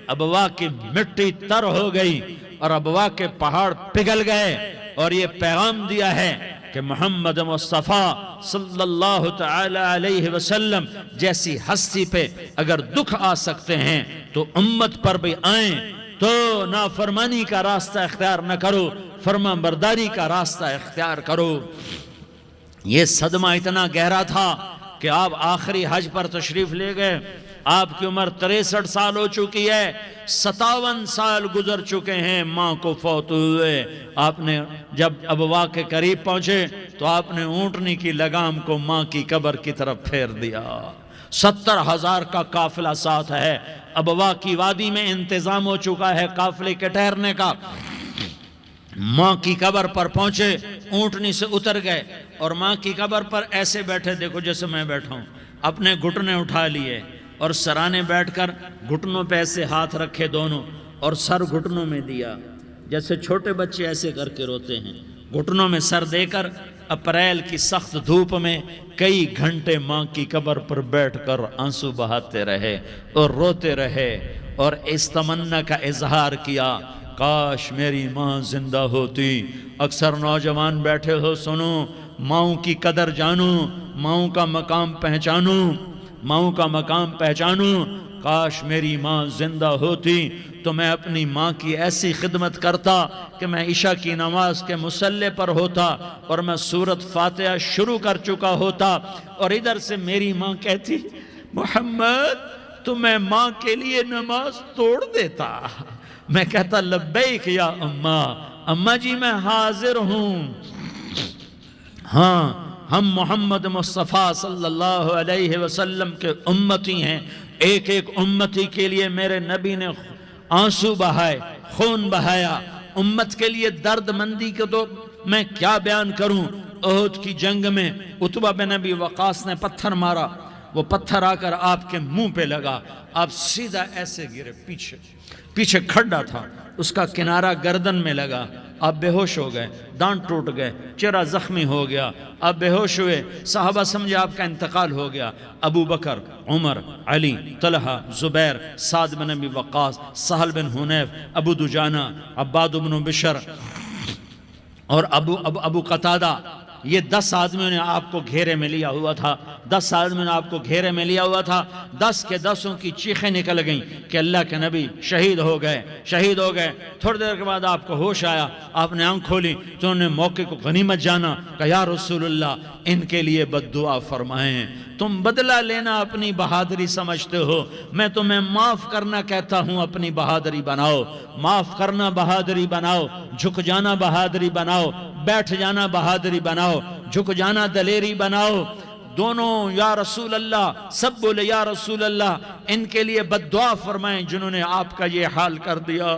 ابوا کی مٹی تر ہو گئی، اور ابوا کے پہاڑ پگھل گئے، اور یہ پیغام دیا ہے کہ محمد مصطفیٰ صلی اللہ تعالی علیہ وسلم جیسی ہستی پہ اگر دکھ آ سکتے ہیں تو امت پر بھی آئیں، تو نافرمانی کا راستہ اختیار نہ کرو، فرما برداری کا راستہ اختیار کرو۔ یہ صدمہ اتنا گہرا تھا کہ آپ آخری حج پر تشریف لے گئے، آپ کی عمر 63 سال ہو چکی ہے، 57 سال گزر چکے ہیں ماں کو فوت ہوئے۔ آپ نے جب ابوا کے قریب پہنچے تو آپ نے اونٹنی کی لگام کو ماں کی قبر کی طرف پھیر دیا۔ 70,000 کا قافلہ ساتھ ہے، ابوا کی وادی میں انتظام ہو چکا ہے قافلے کے ٹھہرنے کا۔ ماں کی قبر پر پہنچے، اونٹنی سے اتر گئے، اور ماں کی قبر پر ایسے بیٹھے، دیکھو جیسے میں بیٹھا ہوں، اپنے گھٹنے اٹھا لیے، اور سرانے بیٹھ کر گھٹنوں پہ ایسے ہاتھ رکھے دونوں، اور سر گھٹنوں میں دیا، جیسے چھوٹے بچے ایسے کر کے روتے ہیں، گھٹنوں میں سر دے کر اپریل کی سخت دھوپ میں کئی گھنٹے ماں کی قبر پر بیٹھ کر آنسو بہاتے رہے اور روتے رہے، اور اس تمنا کا اظہار کیا، کاش میری ماں زندہ ہوتی۔ اکثر نوجوان بیٹھے ہو، سنو، ماؤں کی قدر جانو، ماؤں کا مقام پہچانو، ماؤں کا مقام پہچانو۔ کاش میری ماں زندہ ہوتی تو میں اپنی ماں کی ایسی خدمت کرتا کہ میں عشاء کی نماز کے مصلی پر ہوتا اور میں سورۃ فاتحہ شروع کر چکا ہوتا، اور ادھر سے میری ماں کہتی محمد تو میں ماں کے لیے نماز توڑ دیتا۔ میں کہتا لبیک یا اماں، اماں جی میں حاضر ہوں۔ ہاں، ہم محمد مصطفیٰ صلی اللہ علیہ وسلم کے امتی ہیں، ایک ایک امتی کے لیے میرے نبی نے آنسو بہائے، خون بہایا، امت کے لیے درد مندی کو تو میں کیا بیان کروں۔ احد کی جنگ میں عتبہ بن ابی وقاص نے پتھر مارا، وہ پتھر آ کر آپ کے منہ پہ لگا، آپ سیدھا ایسے گرے، پیچھے کھڈا تھا، اس کا کنارہ گردن میں لگا، آپ بے ہوش ہو گئے، دانت ٹوٹ گئے، چہرہ زخمی ہو گیا، آپ بے ہوش ہوئے، صحابہ سمجھے آپ کا انتقال ہو گیا۔ ابو بکر، عمر، علی، طلحہ، زبیر، سعد بن ابی وقاص، سہل بن حنیف، ابو دجانہ، عباد بن بشر اور ابو قتادہ، یہ 10 آدمیوں نے آپ کو گھیرے میں لیا ہوا تھا، 10 آدمیوں نے آپ کو گھیرے میں لیا ہوا تھا۔ 10 کے 10 کی چیخیں نکل گئیں کہ اللہ کے نبی شہید ہو گئے، شہید ہو گئے۔ تھوڑی دیر کے بعد آپ کو ہوش آیا، آپ نے آنکھ کھولی تو انہوں نے موقع کو غنیمت جانا کہ یا رسول اللہ ان کے لیے بد دعا فرمائیں، تم بدلہ لینا اپنی بہادری سمجھتے ہو، میں تمہیں معاف کرنا کہتا ہوں اپنی بہادری بناؤ، معاف کرنا بہادری بناؤ، جھک جانا بہادری بناؤ، بیٹھ جانا بہادری بناؤ، جھک جانا دلیری بناؤ۔ دونوں یا رسول اللہ، سب بولے یا رسول اللہ ان کے لیے بد دعا فرمائیں جنہوں نے آپ کا یہ حال کر دیا۔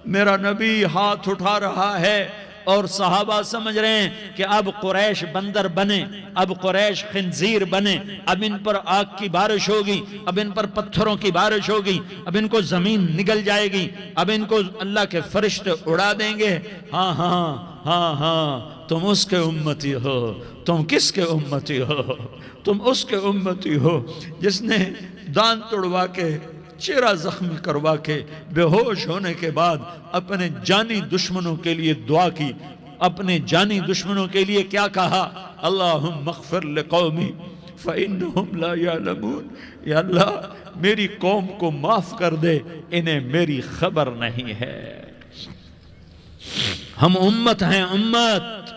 میرا نبی ہاتھ اٹھا رہا ہے اور صحابہ سمجھ رہے ہیں کہ اب قریش بندر بنے، اب قریش خنزیر بنے، اب ان پر آگ کی بارش ہوگی، اب ان پر پتھروں کی بارش ہوگی، اب ان کو زمین نگل جائے گی، اب ان کو اللہ کے فرشتے اڑا دیں گے۔ ہاں ہاں ہاں ہاں، تم اس کے امتی ہو۔ تم کس کے امتی ہو؟ تم اس کے امتی ہو جس نے دانت توڑوا کے، چہرہ زخمی کروا کے، بے ہوش ہونے کے بعد اپنے جانی دشمنوں کے لیے دعا کی، اپنے جانی دشمنوں کے لیے کیا کہا؟ اللہم اغفر لقومی فإنہم لا یعلمون، یا اللہ میری قوم کو معاف کر دے، انہیں میری خبر نہیں ہے۔ ہم امت ہیں، امت،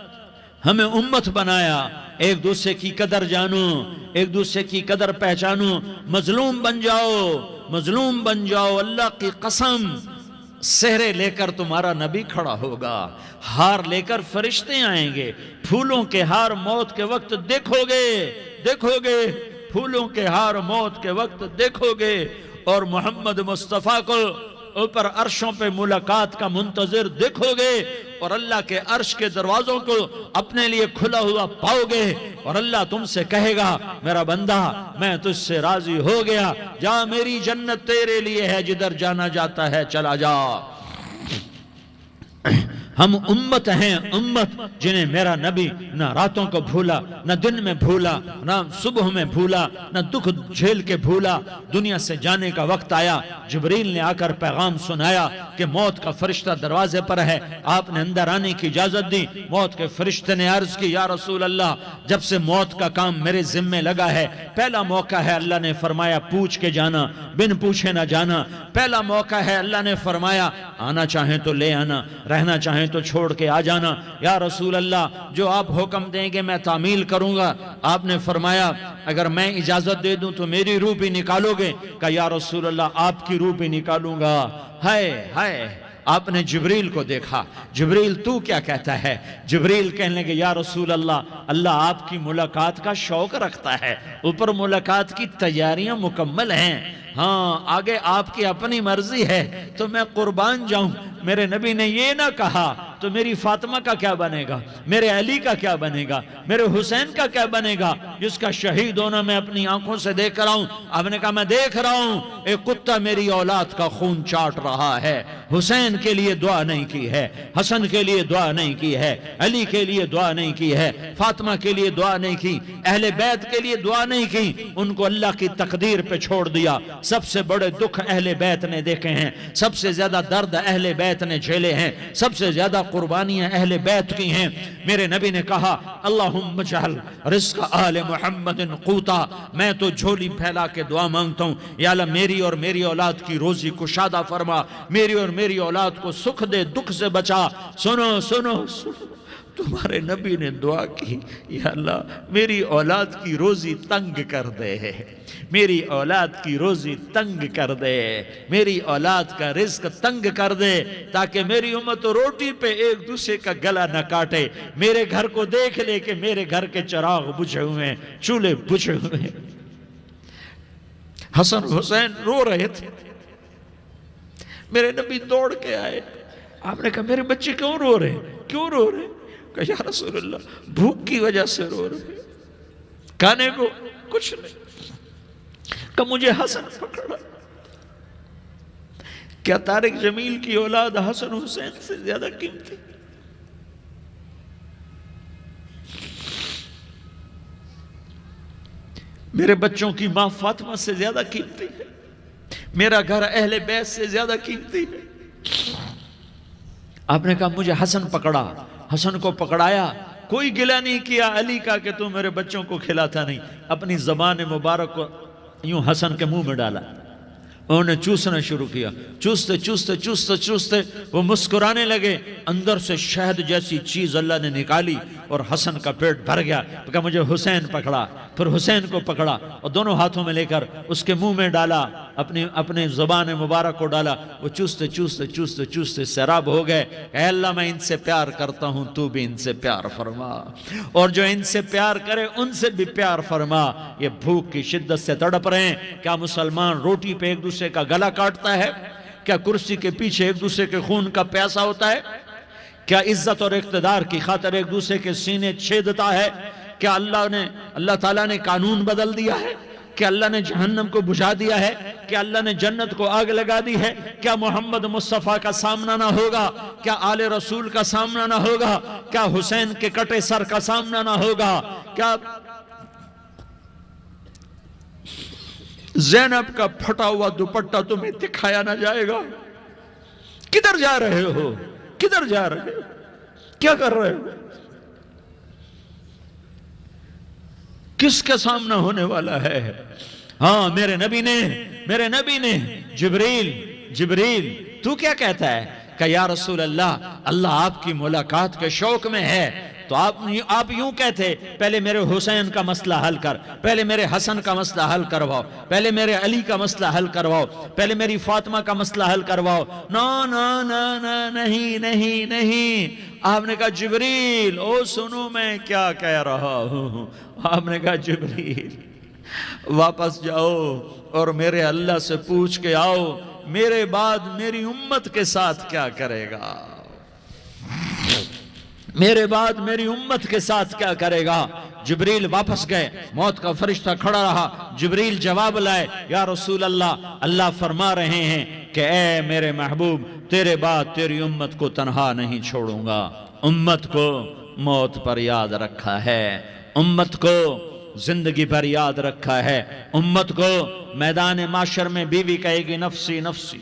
ہمیں امت بنایا، ایک دوسرے کی قدر جانو، ایک دوسرے کی قدر پہچانو، مظلوم بن جاؤ، مظلوم بن جاؤ۔ اللہ کی قسم سہرے لے کر تمہارا نبی کھڑا ہوگا، ہار لے کر فرشتے آئیں گے، پھولوں کے ہار موت کے وقت دیکھو گے، دیکھو گے، پھولوں کے ہار موت کے وقت دیکھو گے، اور محمد مصطفیٰ کو اوپر عرشوں پہ ملاقات کا منتظر دیکھو گے، اور اللہ کے عرش کے دروازوں کو اپنے لیے کھلا ہوا پاؤ گے، اور اللہ تم سے کہے گا میرا بندہ میں تجھ سے راضی ہو گیا، جا میری جنت تیرے لیے ہے، جدھر جانا جاتا ہے چلا جا۔ ہم امت ہیں، امت جنہیں میرا نبی نہ راتوں کو بھولا، نہ دن میں بھولا، نہ صبح میں بھولا، نہ دکھ جھیل کے بھولا۔ دنیا سے جانے کا وقت آیا، جبریل نے آ کر پیغام سنایا کہ موت کا فرشتہ دروازے پر ہے، آپ نے اندر آنے کی اجازت دی۔ موت کے فرشتے نے عرض کی یا رسول اللہ جب سے موت کا کام میرے ذمہ لگا ہے، پہلا موقع ہے اللہ نے فرمایا پوچھ کے جانا، بن پوچھے نہ جانا، پہلا موقع ہے اللہ نے فرمایا آنا چاہیں تو لے آنا، رہنا چاہیں تو چھوڑ کے آ جانا۔ یا رسول اللہ جو آپ حکم دیں گے میں تعمیل کروں گا۔ آپ نے فرمایا اگر میں اجازت دے دوں تو میری روح بھی نکالو گے؟ کہا یا رسول اللہ آپ کی روح بھی نکالوں گا۔ ہائے ہائے، آپ نے جبریل کو دیکھا، جبریل تو کیا کہتا ہے؟ جبریل کہنے لگے یا رسول اللہ اللہ آپ کی ملاقات کا شوق رکھتا ہے، اوپر ملاقات کی تیاریاں مکمل ہیں، ہاں آگے آپ کی اپنی مرضی ہے تو میں قربان جاؤں۔ میرے نبی نے یہ نہ کہا تو میری فاطمہ کا کیا بنے گا، میرے علی کا کیا بنے گا، میرے حسین کا کیا بنے گا جس کا شہید ہونا میں اپنی آنکھوں سے دیکھ رہا ہوں۔ آپ نے کہا میں دیکھ رہا ہوں ایک کتا میری اولاد کا خون چاٹ رہا ہے، حسین کے لیے دعا نہیں کی ہے، حسن کے لیے دعا نہیں کی ہے، علی کے لیے دعا نہیں کی ہے، فاطمہ کے لیے دعا نہیں کی، اہل بیت کے لیے دعا نہیں کی، ان کو اللہ کی تقدیر پہ چھوڑ دیا۔ سب سے بڑے دکھ اہل بیت نے دیکھے ہیں، سب سے زیادہ درد اہل بیت نے جھیلے ہیں، سب سے زیادہ قربانیاں اہل بیت کی ہیں۔ میرے نبی نے کہا اللہم اجعل رزق آل محمد قوتا، میں تو جھولی پھیلا کے دعا مانگتا ہوں یا اللہ میری اور میری اولاد کی روزی کشادہ فرما، میری اور میری اولاد کو سکھ دے، دکھ سے بچا۔ سنو سنو سنو، تمہارے نبی نے دعا کی یا اللہ میری اولاد کی روزی تنگ کر دے، میری اولاد کی روزی تنگ کر دے، میری اولاد کا رزق تنگ کر دے تاکہ میری امت روٹی پہ ایک دوسرے کا گلا نہ کاٹے، میرے گھر کو دیکھ لے کہ میرے گھر کے چراغ بجھے ہوئے ہیں، چولہے بجھے ہوئے ہیں۔ حسن حسین رو رہے تھے، میرے نبی دوڑ کے آئے، آپ نے کہا میرے بچے کیوں رو رہے ہیں، کیوں رو رہے ہیں؟ کہ یا رسول اللہ بھوک کی وجہ سے رو رہے، کھانے کو کچھ نہیں، کہ مجھے حسن پکڑا۔ کیا طارق جمیل کی اولاد حسن حسین سے زیادہ قیمتی؟ میرے بچوں کی ماں فاطمہ سے زیادہ قیمتی ہے؟ میرا گھر اہل بیت سے زیادہ قیمتی ہے؟ آپ نے کہا مجھے حسن پکڑا، حسن کو پکڑایا، کوئی گلہ نہیں کیا علی کا کہ تو میرے بچوں کو کھلاتا نہیں، اپنی زبان مبارک کو یوں حسن کے منہ میں ڈالا، انہوں نے چوسنا شروع کیا، چوستے چوستے چوستے چوستے وہ مسکرانے لگے، اندر سے شہد جیسی چیز اللہ نے نکالی اور حسن کا پیٹ بھر گیا، کہا مجھے حسین پکڑا، پھر حسین کو پکڑا اور دونوں ہاتھوں میں لے کر اس کے منہ میں ڈالا، اپنے زبان مبارک کو ڈالا، وہ چوستے چوستے چوستے چوستے سیراب ہو گئے، اے اللہ میں ان سے پیار کرتا ہوں، تو بھی ان سے پیار فرما، اور جو ان سے پیار کرے ان سے بھی پیار فرما۔ یہ بھوک کی شدت سے تڑپ رہے ہیں، کیا مسلمان روٹی پہ ایک دوسرے کا گلا کاٹتا ہے؟ کیا کرسی کے پیچھے ایک دوسرے کے خون کا پیاسا ہوتا ہے؟ کیا عزت اور اقتدار کی خاطر ایک دوسرے کے سینے چھیدتا ہے؟ کیا اللہ تعالیٰ نے قانون بدل دیا ہے؟ کیا اللہ نے جہنم کو بجھا دیا ہے؟ کیا اللہ نے جنت کو آگ لگا دی ہے؟ کیا محمد مصطفیٰ کا سامنا نہ ہوگا؟ کیا آل رسول کا سامنا نہ ہوگا؟ کیا حسین کے کٹے سر کا سامنا نہ ہوگا؟ کیا زینب کا پھٹا ہوا دوپٹہ تمہیں دکھایا نہ جائے گا؟ کدھر جا رہے ہو؟ کدھر جا رہے ہو؟ کیا کر رہے ہو؟ کس کا سامنا ہونے والا ہے؟ ہاں میرے نبی نے جبریل تو کیا کہتا ہے کہ یا رسول اللہ آپ کی ملاقات کے شوق میں ہے، تو آپ یوں کہتے پہلے میرے حسین کا مسئلہ حل کر، پہلے میرے حسن کا مسئلہ حل کرواؤ، پہلے میرے علی کا مسئلہ حل کرواؤ، پہلے میری فاطمہ کا مسئلہ حل کرواؤ۔ نہیں، آپ نے کہا جبریل او سنو میں کیا کہہ رہا ہوں۔ آپ نے کہا جبریل واپس جاؤ اور میرے اللہ سے پوچھ کے آؤ میرے بعد میری امت کے ساتھ کیا کرے گا، میرے بعد میری امت کے ساتھ کیا کرے گا۔ جبریل واپس گئے، موت کا فرشتہ کھڑا رہا، جبریل جواب لائے، یا رسول اللہ فرما رہے ہیں کہ اے میرے محبوب تیرے بعد تیری امت کو تنہا نہیں چھوڑوں گا، امت کو موت پر یاد رکھا ہے، امت کو زندگی پر یاد رکھا ہے، امت کو میدان معاشر میں بیوی کہے گی نفسی نفسی،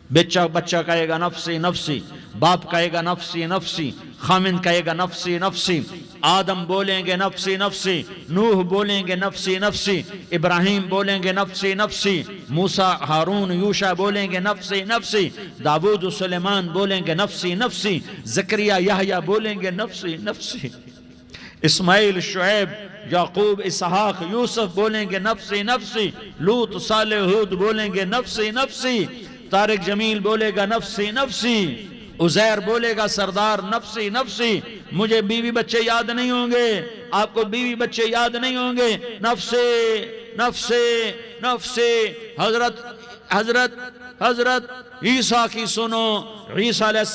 بچہ کہے گا نفسی نفسی، باپ کہے گا نفسی نفسی، خامن کہے گا نفسی نفسی، آدم بولیں گے نفسی نفسی، نوح بولیں گے نفسی نفسی، ابراہیم بولیں گے نفسی نفسی، موسیٰ ہارون یوشع بولیں گے نفسی نفسی، داود سلیمان بولیں گے نفسی نفسی، زکریا یحییٰ بولیں گے نفسی نفسی، اسماعیل شعیب یعقوب اسحاق یوسف بولیں گے نفسی نفسی، لوط صالح ہود بولیں گے نفسی نفسی، طارق جمیل بولے گا نفسی نفسی، عزیر بولے گا سردار نفسی نفسی، مجھے بیوی بچے یاد نہیں ہوں گے، آپ کو بیوی بچے یاد نہیں ہوں گے، نفسی نفسی نفسی۔ حضرت عیسیٰ کی سنو، عیسیٰ علیہ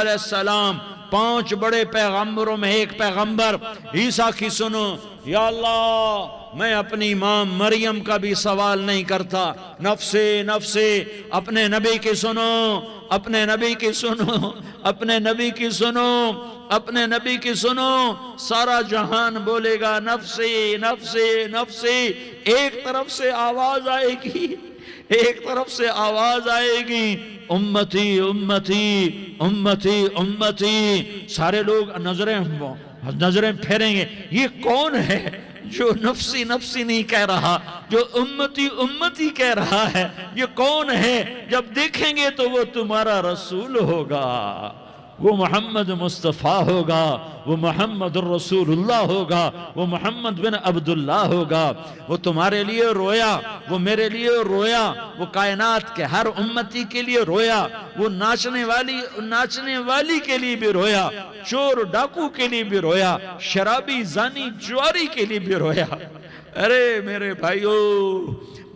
السلام 5 بڑے پیغمبروں میں ایک پیغمبر، عیسیٰ کی سنو، یا اللہ میں اپنی ماں مریم کا بھی سوال نہیں کرتا، نفسی نفسی، اپنے نبی کی سنو، اپنے نبی کی سنو، اپنے نبی کی سنو، اپنے نبی کی سنو، سارا جہان بولے گا نفسی نفسی نفسی، ایک طرف سے آواز آئے گی، ایک طرف سے آواز آئے گی، امتی امتی امتی امتی، سارے لوگ نظریں پھیریں گے، یہ کون ہے جو نفسی نفسی نہیں کہہ رہا، جو امتی امتی کہہ رہا ہے، یہ کون ہے؟ جب دیکھیں گے تو وہ تمہارا رسول ہوگا، وہ محمد مصطفیٰ ہوگا، وہ محمد الرسول اللہ ہوگا، وہ محمد بن عبداللہ ہوگا، وہ تمہارے لیے رویا، وہ میرے لیے رویا، وہ کائنات کے ہر امتی کے لیے رویا، وہ ناچنے والی کے لیے بھی رویا، چور ڈاکو کے لیے بھی رویا، شرابی زانی جواری کے لیے بھی رویا۔ ارے میرے بھائیو،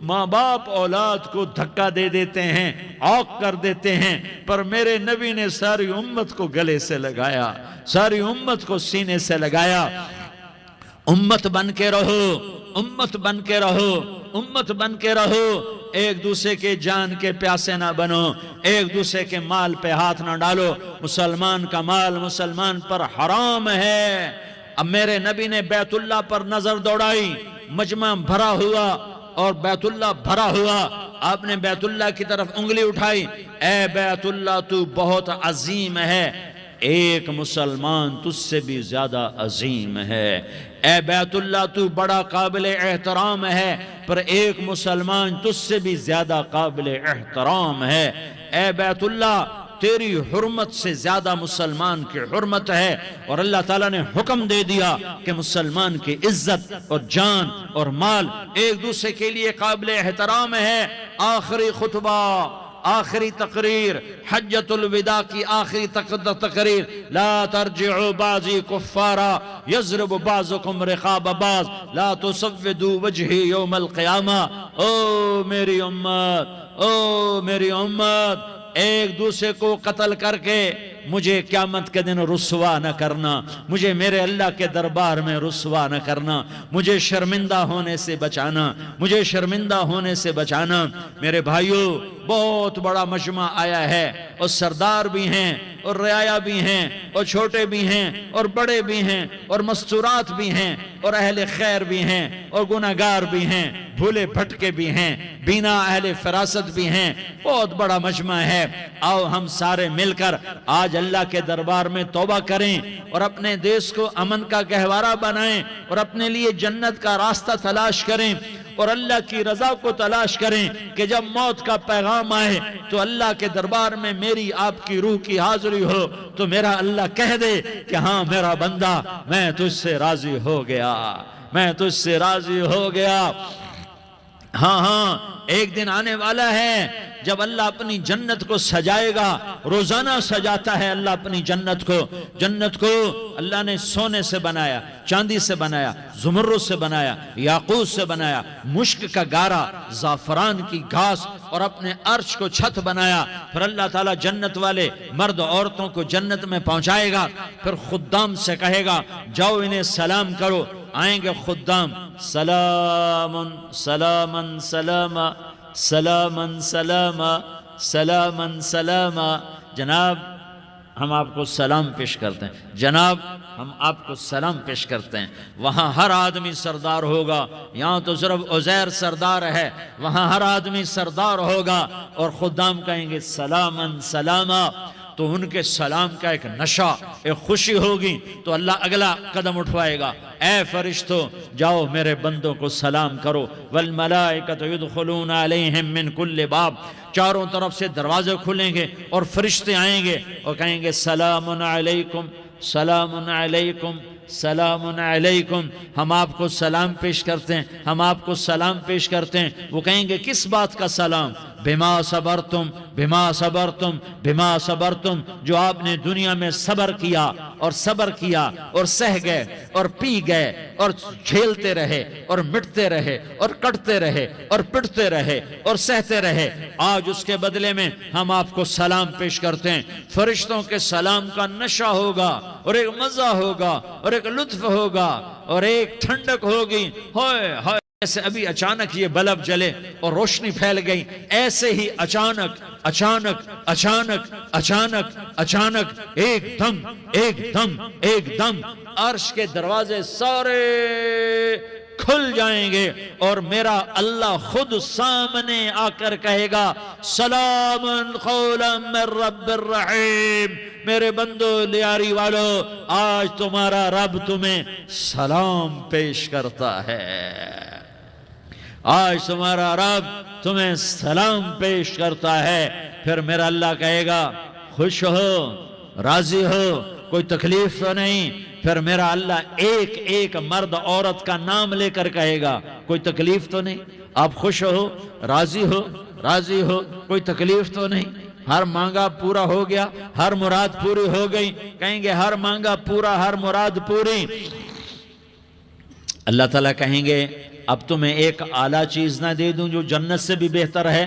ماں باپ اولاد کو دھکا دے دیتے ہیں، عوق کر دیتے ہیں، پر میرے نبی نے ساری امت کو گلے سے لگایا، ساری امت کو سینے سے لگایا۔ امت بن کے رہو، امت بن کے رہو، امت بن کے رہو، ایک دوسرے کے جان کے پیاسے نہ بنو، ایک دوسرے کے مال پہ ہاتھ نہ ڈالو۔ مسلمان کا مال مسلمان پر حرام ہے۔ اب میرے نبی نے بیت اللہ پر نظر دوڑائی، مجمع بھرا ہوا اور بیت اللہ بھرا ہوا، آپ نے بیت اللہ کی طرف انگلی اٹھائی، اے بیت اللہ تو بہت عظیم ہے، ایک مسلمان تجھ سے بھی زیادہ عظیم ہے۔ اے بیت اللہ تو بڑا قابل احترام ہے، پر ایک مسلمان تجھ سے بھی زیادہ قابل احترام ہے۔ اے بیت اللہ تیری حرمت سے زیادہ مسلمان کی حرمت ہے، اور اللہ تعالیٰ نے حکم دے دیا کہ مسلمان کی عزت اور جان اور مال ایک دوسرے کے لیے قابل احترام ہے۔ آخری خطبہ، آخری تقریر، حجۃ الوداع کی آخری تقریر، لا ترجعوا بعضی کفارا یضرب بعضکم رقاب بعض لا تسودوا وجہی یوم القیامہ۔ او میری امت، او میری امت، ایک دوسرے کو قتل کر کے مجھے قیامت کے دن رسوا نہ کرنا، مجھے میرے اللہ کے دربار میں رسوا نہ کرنا، مجھے شرمندہ ہونے سے بچانا، مجھے شرمندہ ہونے سے بچانا۔ میرے بھائیوں، بہت بڑا مجمع آیا ہے، اور سردار بھی ہیں اور رعایا بھی ہیں اور چھوٹے بھی ہیں اور بڑے بھی ہیں اور مستورات بھی ہیں اور اہل خیر بھی ہیں اور گناہگار بھی ہیں، بھولے بھٹکے بھی ہیں، بینا اہل فراست بھی ہیں، بہت بڑا مجمع ہے۔ آؤ ہم سارے مل کر آج اللہ کے دربار میں توبہ کریں اور اپنے دیش کو امن کا گہوارہ بنائیں اور اپنے لیے جنت کا راستہ تلاش کریں اور اللہ کی رضا کو تلاش کریں کہ جب موت کا پیغام آئے تو اللہ کے دربار میں میری آپ کی روح کی حاضری ہو تو میرا اللہ کہہ دے کہ ہاں میرا بندہ، میں تجھ سے راضی ہو گیا، میں تجھ سے راضی ہو گیا۔ ہاں ہاں، ایک دن آنے والا ہے جب اللہ اپنی جنت کو سجائے گا، روزانہ سجاتا ہے اللہ اپنی جنت کو۔ جنت کو اللہ نے سونے سے بنایا، چاندی سے بنایا، زمرد سے بنایا، یاقوت سے بنایا، مشک کا گارا، زعفران کی گھاس اور اپنے عرش کو چھت بنایا۔ پھر اللہ تعالیٰ جنت والے مرد عورتوں کو جنت میں پہنچائے گا، پھر خدام سے کہے گا جاؤ انہیں سلام کرو۔ آئیں گے خدام، سلام سلاما سلاما سلاما سلاما سلاما سلاما، جناب ہم آپ کو سلام پیش کرتے ہیں، جناب ہم آپ کو سلام پیش کرتے ہیں۔ وہاں ہر آدمی سردار ہوگا، یہاں تو صرف عزیر سردار ہے، وہاں ہر آدمی سردار ہوگا، اور خدام کہیں گے سلاما سلاما، تو ان کے سلام کا ایک نشہ، ایک خوشی ہوگی، تو اللہ اگلا قدم اٹھوائے گا، اے فرشتوں جاؤ میرے بندوں کو سلام کرو۔ والملائکۃ یدخلون علیہم من کل باب، چاروں طرف سے دروازے کھلیں گے اور فرشتے آئیں گے اور کہیں گے سلام علیکم سلام علیکم سلام علیکم، ہم آپ کو سلام پیش کرتے ہیں، ہم آپ کو سلام پیش کرتے ہیں۔ وہ کہیں گے کس بات کا سلام؟ بما صبرتم بما صبرتم بما صبرتم، جو آپ نے دنیا میں صبر کیا اور صبر کیا اور سہ گئے اور پی گئے اور جھیلتے رہے اور مٹتے رہے اور کٹتے رہے اور پٹتے رہے اور سہتے رہے، آج اس کے بدلے میں ہم آپ کو سلام پیش کرتے ہیں۔ فرشتوں کے سلام کا نشہ ہوگا اور ایک مزہ ہوگا اور ایک لطف ہوگا اور ایک ٹھنڈک ہوگی۔ ہوئے ہوئے، ایسے ابھی اچانک یہ بلب جلے اور روشنی پھیل گئی، ایسے ہی اچانک اچانک اچانک اچانک اچانک ایک دم ایک دم ایک دم عرش کے دروازے سارے کھل جائیں گے اور میرا اللہ خود سامنے آ کر کہے گا سلام قولا من رب الرحیم، میرے بندو لیاری والو، آج تمہارا رب تمہیں سلام پیش کرتا ہے، آج تمہارا رب تمہیں سلام پیش کرتا ہے۔ پھر میرا اللہ کہے گا خوش ہو، راضی ہو، کوئی تکلیف تو نہیں؟ پھر میرا اللہ ایک ایک مرد عورت کا نام لے کر کہے گا کوئی تکلیف تو نہیں؟ آپ خوش ہو، راضی ہو، راضی ہو، کوئی تکلیف تو نہیں؟ ہر مانگا پورا ہو گیا، ہر مراد پوری ہو گئی؟ کہیں گے ہر مانگا پورا، ہر مراد پوری۔ اللہ تعالیٰ کہیں گے اب تمہیں ایک اعلیٰ چیز نہ دے دوں جو جنت سے بھی بہتر ہے؟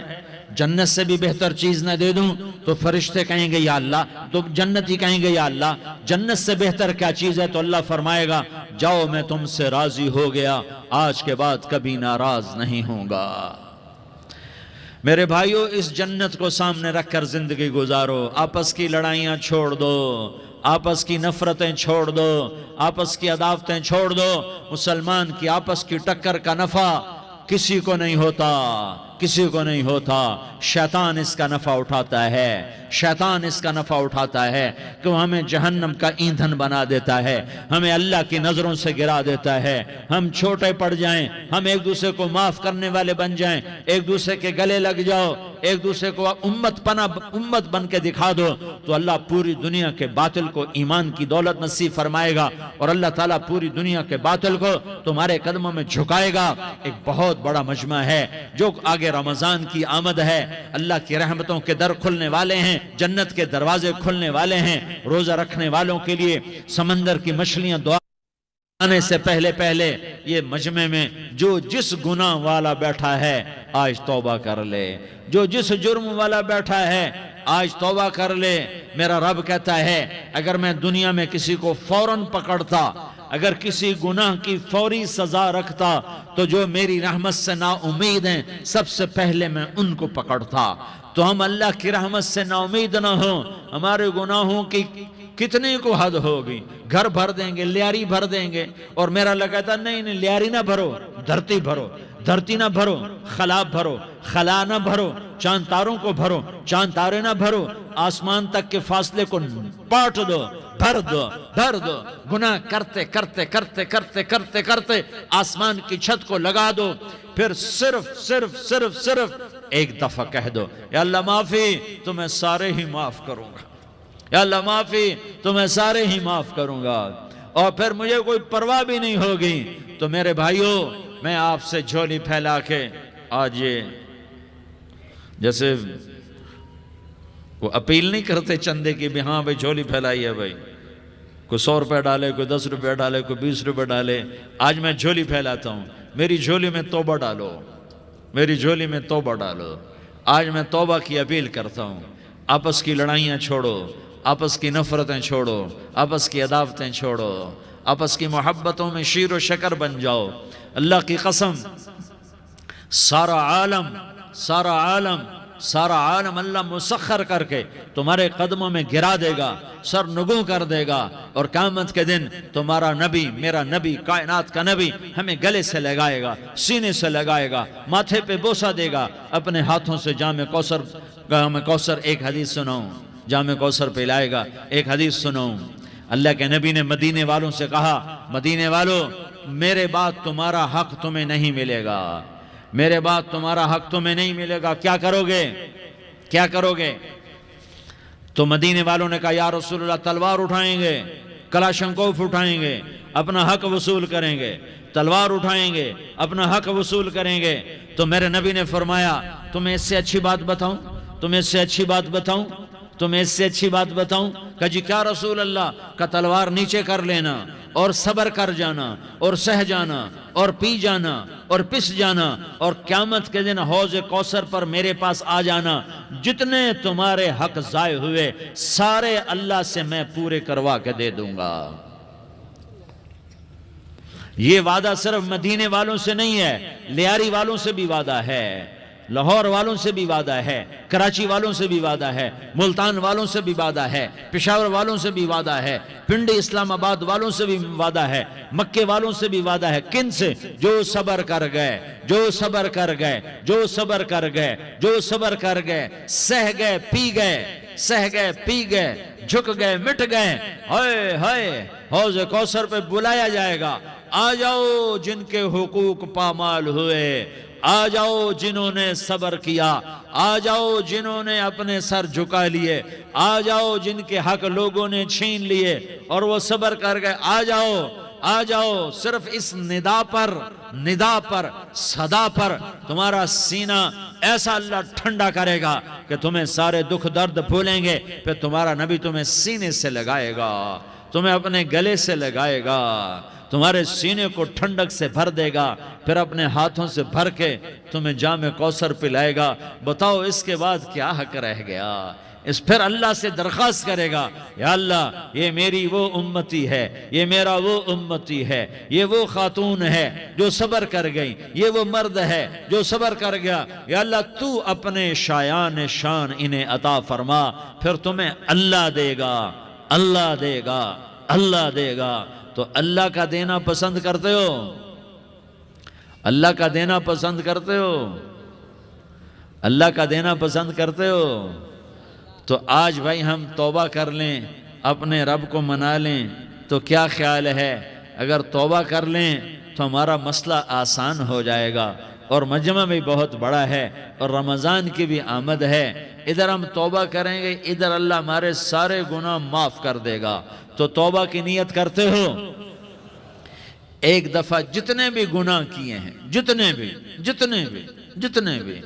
جنت سے بھی بہتر چیز نہ دے دوں تو فرشتے کہیں گے یا اللہ، تو جنتی کہیں گے یا اللہ جنت سے بہتر کیا چیز ہے؟ تو اللہ فرمائے گا جاؤ میں تم سے راضی ہو گیا، آج کے بعد کبھی ناراض نہیں ہوں گا۔ میرے بھائیو، اس جنت کو سامنے رکھ کر زندگی گزارو، آپس کی لڑائیاں چھوڑ دو، آپس کی نفرتیں چھوڑ دو، آپس کی عداوتیں چھوڑ دو۔ مسلمان کی آپس کی ٹکر کا نفع کسی کو نہیں ہوتا، کسی کو نہیں ہوتا، شیطان اس کا نفع اٹھاتا ہے، شیطان اس کا نفع اٹھاتا ہے کہ وہ ہمیں جہنم کا ایندھن بنا دیتا ہے، ہمیں اللہ کی نظروں سے گرا دیتا ہے، ہم چھوٹے پڑ جائیں، ہم ایک دوسرے کو معاف کرنے والے بن جائیں، ایک دوسرے کے گلے لگ جاؤ، ایک دوسرے کو امت بن کے دکھا دو، تو اللہ پوری دنیا کے باطل کو ایمان کی دولت نصیب فرمائے گا، اور اللہ تعالیٰ پوری دنیا کے باطل کو تمہارے قدموں میں جھکائے گا۔ ایک بہت بڑا مجمع ہے، جو آگے رمضان کی آمد ہے، اللہ کی رحمتوں کے در کھلنے والے ہیں، جنت کے دروازے کھلنے والے ہیں، روزہ رکھنے والوں کے لیے سمندر کی مچھلیاں دعا آنے سے پہلے یہ مجمع میں جو جس گناہ والا بیٹھا ہے آج توبہ کر لے، جو جس جرم والا بیٹھا ہے آج توبہ کر لے۔ میرا رب کہتا ہے اگر میں دنیا میں کسی کو فوراً پکڑتا، اگر کسی گناہ کی فوری سزا رکھتا، تو جو میری رحمت سے نا امید ہیں سب سے پہلے میں ان کو پکڑتا۔ تو ہم اللہ کی رحمت سے نا امید نہ ہوں، ہمارے گناہوں کی کتنے کو حد ہوگی، گھر بھر دیں گے، لیاری بھر دیں گے، اور میرا لگا تھا نہیں لیاری نہ بھرو، دھرتی بھرو، دھرتی نہ بھرو، خلا بھرو، خلا نہ بھرو، چاند تاروں کو بھرو، چاند تارے نہ بھرو، آسمان تک کے فاصلے کو بانٹ دو، بھر دو، گناہ کرتے کرتے کرتے کرتے کرتے کرتے آسمان کی چھت کو لگا دو، پھر صرف ایک دفعہ کہہ دو یا اللہ معافی، تو میں سارے ہی معاف کروں گا، یا اللہ معافی، تو میں سارے ہی معاف کروں گا، اور پھر مجھے کوئی پرواہ بھی نہیں ہوگی۔ تو میرے بھائیوں، میں آپ سے جھولی پھیلا کے آج یہ جیسے وہ اپیل نہیں کرتے چندے کی بھی، ہاں بھائی جھولی پھیلائی ہے بھائی، کوئی 100 روپے ڈالے، کوئی 10 روپے ڈالے، کوئی 20 روپے ڈالے، آج میں جھولی پھیلاتا ہوں، میری جھولی میں توبہ ڈالو، میری جھولی میں توبہ ڈالو۔ آج میں توبہ کی اپیل کرتا ہوں، آپس کی لڑائیاں چھوڑو، آپس کی نفرتیں چھوڑو، آپس کی عداوتیں چھوڑو، آپس کی محبتوں میں شیر و شکر بن جاؤ۔ اللہ کی قسم، سارا عالم اللہ مسخر کر کے تمہارے قدموں میں گرا دے گا، سر نگوں کر دے گا، اور قیامت کے دن تمہارا نبی، میرا نبی، کائنات کا نبی ہمیں گلے سے لگائے گا، سینے سے لگائے گا، ماتھے پہ بوسہ دے گا، اپنے ہاتھوں سے جام کوثر ایک حدیث سناؤں، جام کوثر پہ لائے گا، ایک حدیث سناؤں۔ اللہ کے نبی نے مدینے والوں سے کہا، مدینے والوں، میرے بعد تمہارا حق تمہیں نہیں ملے گا، میرے بعد تمہارا حق تمہیں نہیں ملے گا، کیا کرو گے؟ کیا کرو گے؟ تو مدینے والوں نے کہا یا رسول اللہ، تلوار اٹھائیں گے، کلاشنکوف اٹھائیں گے، اپنا حق وصول کریں گے، تلوار اٹھائیں گے، اپنا حق وصول کریں گے۔ تو میرے نبی نے فرمایا تمہیں اس سے اچھی بات بتاؤں، تمہیں اس سے اچھی بات بتاؤں، تمہیں اس سے اچھی بات بتاؤں؟ کہا جی کیا رسول اللہ؟ کا تلوار نیچے کر لینا، اور صبر کر جانا، اور سہ جانا، اور پی جانا، اور پس جانا، اور قیامت کے دن حوض کوثر پر میرے پاس آ جانا، جتنے تمہارے حق ضائع ہوئے سارے اللہ سے میں پورے کروا کے دے دوں گا۔ یہ وعدہ صرف مدینے والوں سے نہیں ہے، لیاری والوں سے بھی وعدہ ہے، لاہور والوں سے بھی وعدہ ہے، کراچی والوں سے بھی وعدہ ہے، ملتان والوں سے بھی وعدہ ہے، پشاور والوں سے بھی وعدہ ہے، پنڈی اسلام آباد والوں سے بھی وعدہ ہے، مکے والوں سے بھی وعدہ ہے۔ کن سے؟ جو صبر کر گئے، جو صبر کر گئے، جو صبر کر گئے، جو صبر کر گئے، سہ گئے، پی گئے، سہ گئے، پی گئے، جھک گئے، مٹ گئے، ہائے ہائے، حوض کوثر پہ بلایا جائے گا، آ جاؤ جن کے حقوق پامال ہوئے، آ جاؤ جنہوں نے صبر کیا، آ جاؤ جنہوں نے اپنے سر جھکا لیے، آ جاؤ جن کے حق لوگوں نے چھین لیے اور وہ صبر کر گئے، آ جاؤ، آ جاؤ۔ صرف اس ندا پر، صدا پر تمہارا سینہ ایسا اللہ ٹھنڈا کرے گا کہ تمہیں سارے دکھ درد بھولیں گے، پھر تمہارا نبی تمہیں سینے سے لگائے گا، تمہیں اپنے گلے سے لگائے گا، تمہارے سینے کو ٹھنڈک سے بھر دے گا، پھر اپنے ہاتھوں سے بھر کے تمہیں جام کوثر پلائے گا۔ بتاؤ اس کے بعد کیا حق رہ گیا؟ اس پھر اللہ سے درخواست کرے گا، یا اللہ یہ میری وہ امتی ہے، یہ میرا وہ امتی ہے، یہ وہ خاتون ہے جو صبر کر گئی، یہ وہ مرد ہے جو صبر کر گیا، یا اللہ تو اپنے شایان شان انہیں عطا فرما۔ پھر تمہیں اللہ دے گا، اللہ دے گا، اللہ دے گا۔ تو اللہ کا دینا پسند کرتے ہو؟ اللہ کا دینا پسند کرتے ہو؟ اللہ کا دینا پسند کرتے ہو؟ تو آج بھائی ہم توبہ کر لیں، اپنے رب کو منا لیں، تو کیا خیال ہے؟ اگر توبہ کر لیں تو ہمارا مسئلہ آسان ہو جائے گا، اور مجمع بھی بہت بڑا ہے، اور رمضان کی بھی آمد ہے۔ ادھر ہم توبہ کریں گے، ادھر اللہ ہمارے سارے گناہ معاف کر دے گا۔ تو توبہ کی نیت کرتے ہو؟ ایک دفعہ جتنے بھی گناہ کیے ہیں، جتنے بھی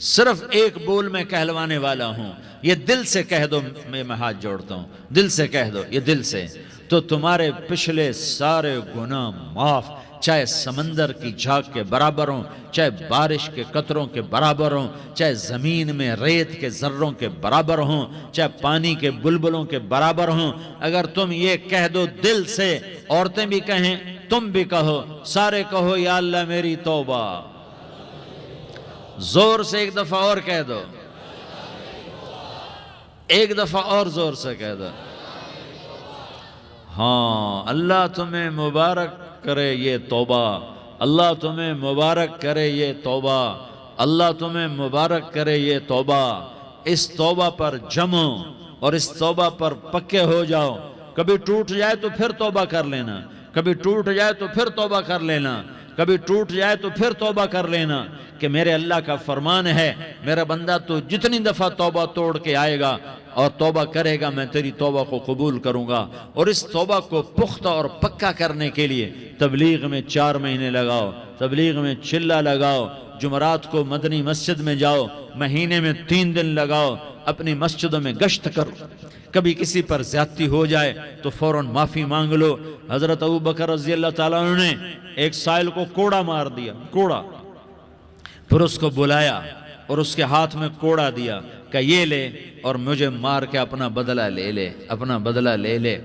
صرف ایک بول میں کہلوانے والا ہوں، یہ دل سے کہہ دو، میں ہاتھ جوڑتا ہوں، دل سے کہہ دو، یہ دل سے، تو تمہارے پچھلے سارے گناہ معاف، چاہے سمندر کی جھاگ کے برابر ہوں، چاہے بارش کے قطروں کے برابر ہوں، چاہے زمین میں ریت کے ذروں کے برابر ہوں، چاہے پانی کے بلبلوں کے برابر ہوں۔ اگر تم یہ کہہ دو دل سے، عورتیں بھی کہیں، تم بھی کہو، سارے کہو، یا اللہ میری توبہ۔ زور سے ایک دفعہ اور کہہ دو، ایک دفعہ اور زور سے کہہ دو۔ ہاں، اللہ تمہیں مبارک کرے یہ توبہ، اللہ تمہیں مبارک کرے یہ توبہ، اللہ تمہیں مبارک کرے یہ توبہ۔ اس توبہ پر جمو اور اس توبہ پر پکے ہو جاؤ۔ کبھی ٹوٹ جائے تو پھر توبہ کر لینا، کبھی ٹوٹ جائے تو پھر توبہ کر لینا، کبھی ٹوٹ جائے تو پھر توبہ کر لینا، کہ میرے اللہ کا فرمان ہے، میرا بندہ تو جتنی دفعہ توبہ توڑ کے آئے گا اور توبہ کرے گا، میں تیری توبہ کو قبول کروں گا۔ اور اس توبہ کو پختہ اور پکا کرنے کے لیے تبلیغ میں 4 مہینے لگاؤ، تبلیغ میں چلہ لگاؤ، جمعرات کو مدنی مسجد میں جاؤ، مہینے میں 3 دن لگاؤ، اپنی مسجدوں میں گشت کرو۔ کبھی کسی پر زیادتی ہو جائے تو فوراً معافی مانگ لو۔ حضرت ابوبکر رضی اللہ تعالیٰ عنہ نے ایک سائل کو کوڑا مار دیا، کوڑا، پھر اس کو بلایا اور اس کے ہاتھ میں کوڑا دیا کہ یہ لے اور مجھے مار کے اپنا بدلہ لے لے، اپنا بدلہ لے لے۔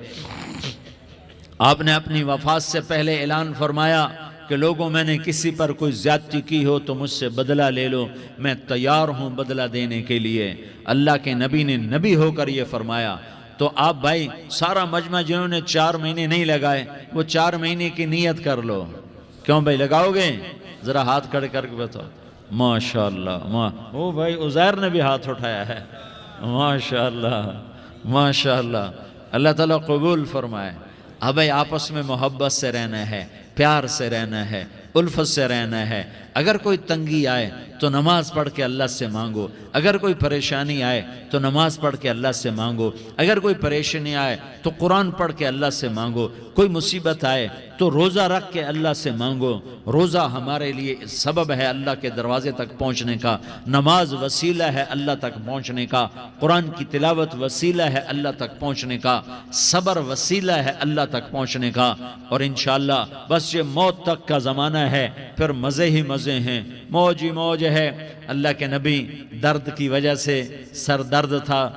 آپ نے اپنی وفات سے پہلے اعلان فرمایا کہ لوگوں، میں نے کسی پر کوئی زیادتی کی ہو تو مجھ سے بدلہ لے لو، میں تیار ہوں بدلہ دینے کے لیے۔ اللہ کے نبی نے نبی ہو کر یہ فرمایا۔ تو آپ بھائی سارا مجمع جنہوں نے 4 مہینے نہیں لگائے، وہ 4 مہینے کی نیت کر لو۔ کیوں بھائی لگاؤ گے؟ ذرا ہاتھ کھڑے کر کے بتاؤ۔ ماشاءاللہ، وہ بھائی عزیر نے بھی ہاتھ اٹھایا ہے، ماشاءاللہ ماشاءاللہ، اللہ تعالیٰ قبول فرمائے۔ اب بھائی آپس میں محبت سے رہنا ہے، پیار سے رہنا ہے، الفت سے رہنا ہے۔ اگر کوئی تنگی آئے تو نماز پڑھ کے اللہ سے مانگو، اگر کوئی پریشانی آئے تو نماز پڑھ کے اللہ سے مانگو، اگر کوئی پریشانی آئے تو قرآن پڑھ کے اللہ سے مانگو، کوئی مصیبت آئے تو روزہ رکھ کے اللہ سے مانگو۔ روزہ ہمارے لیے سبب ہے اللہ کے دروازے تک پہنچنے کا، نماز وسیلہ ہے اللہ تک پہنچنے کا، قرآن کی تلاوت وسیلہ ہے اللہ تک پہنچنے کا، صبر وسیلہ ہے اللہ تک پہنچنے کا۔ اور انشاءاللہ بس یہ موت تک کا زمانہ ہے، پھر مزے ہی مزے ہیں، موج ہی موج ہے۔ اللہ کے نبی درد کی وجہ سے سر درد تھا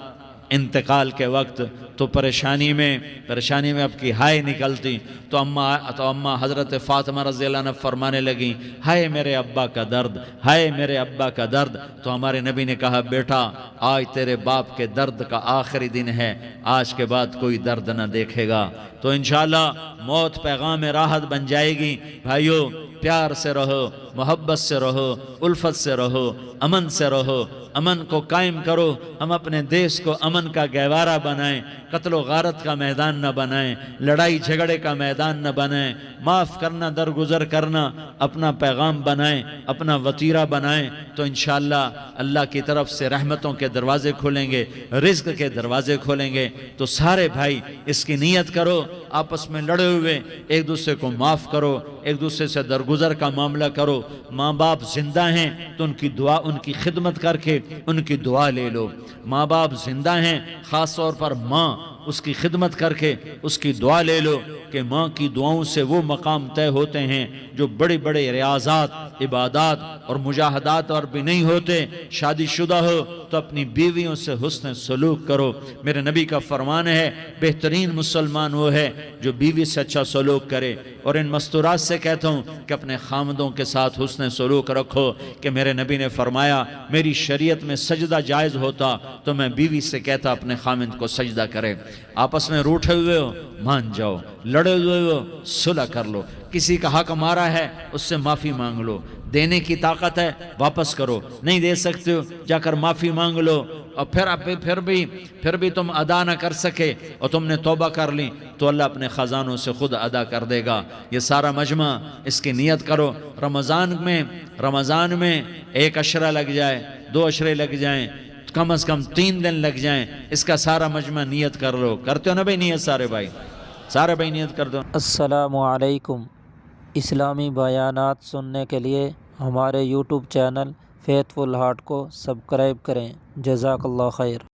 انتقال کے وقت، تو پریشانی میں اب کی ہائے نکلتی، تو اماں حضرت فاطمہ رضی اللہ عنہ فرمانے لگیں، ہائے میرے ابا کا درد، ہائے میرے ابا کا درد۔ تو ہمارے نبی نے کہا، بیٹا آج تیرے باپ کے درد کا آخری دن ہے، آج کے بعد کوئی درد نہ دیکھے گا۔ تو انشاءاللہ موت پیغام راحت بن جائے گی۔ بھائیو پیار سے رہو، محبت سے رہو، الفت سے رہو، امن سے رہو، امن کو قائم کرو۔ ہم اپنے دیش کو امن کا گہوارہ بنائیں، قتل و غارت کا میدان نہ بنائیں، لڑائی جھگڑے کا میدان نہ بنائیں، معاف کرنا درگزر کرنا اپنا پیغام بنائیں، اپنا وطیرہ بنائیں۔ تو انشاءاللہ اللہ کی طرف سے رحمتوں کے دروازے کھولیں گے، رزق کے دروازے کھولیں گے۔ تو سارے بھائی اس کی نیت کرو، آپس میں لڑے ہوئے ایک دوسرے کو معاف کرو، ایک دوسرے سے درگزر کا معاملہ کرو۔ ماں باپ زندہ ہیں تو ان کی دعا، ان کی خدمت کر کے ان کی دعا لے لو۔ ماں باپ زندہ ہیں، خاص طور پر ماں اس کی خدمت کر کے اس کی دعا لے لو کہ ماں کی دعاؤں سے وہ مقام طے ہوتے ہیں جو بڑے بڑے ریاضات، عبادات اور مجاہدات اور بھی نہیں ہوتے۔ شادی شدہ ہو تو اپنی بیویوں سے حسن سلوک کرو۔ میرے نبی کا فرمان ہے بہترین مسلمان وہ ہے جو بیوی سے اچھا سلوک کرے۔ اور ان مستورات سے کہتا ہوں کہ اپنے خامدوں کے ساتھ حسن سلوک رکھو، کہ میرے نبی نے فرمایا میری شریعت میں سجدہ جائز ہوتا تو میں بیوی سے کہتا اپنے خامد کو سجدہ کرے۔ آپس میں روٹھے ہوئے ہو مان جاؤ، لڑے ہوئے ہو صلح کر لو، کسی کا حق مارا ہے اس سے معافی مانگ لو، دینے کی طاقت ہے واپس کرو، نہیں دے سکتے ہو جا کر معافی مانگ لو، اور پھر بھی تم ادا نہ کر سکے اور تم نے توبہ کر لی تو اللہ اپنے خزانوں سے خود ادا کر دے گا۔ یہ سارا مجمع اس کی نیت کرو، رمضان میں 1 عشرہ لگ جائے، 2 عشرے لگ جائیں، کم از کم 3 دن لگ جائیں، اس کا سارا مجمع نیت کر لو۔ کرتے ہو نا بھائی نیت؟ سارے بھائی نیت کر دو۔ السلام علیکم۔ اسلامی بیانات سننے کے لیے ہمارے یوٹیوب چینل فیتھ فل ہارٹ کو سبسکرائب کریں۔ جزاک اللہ خیر۔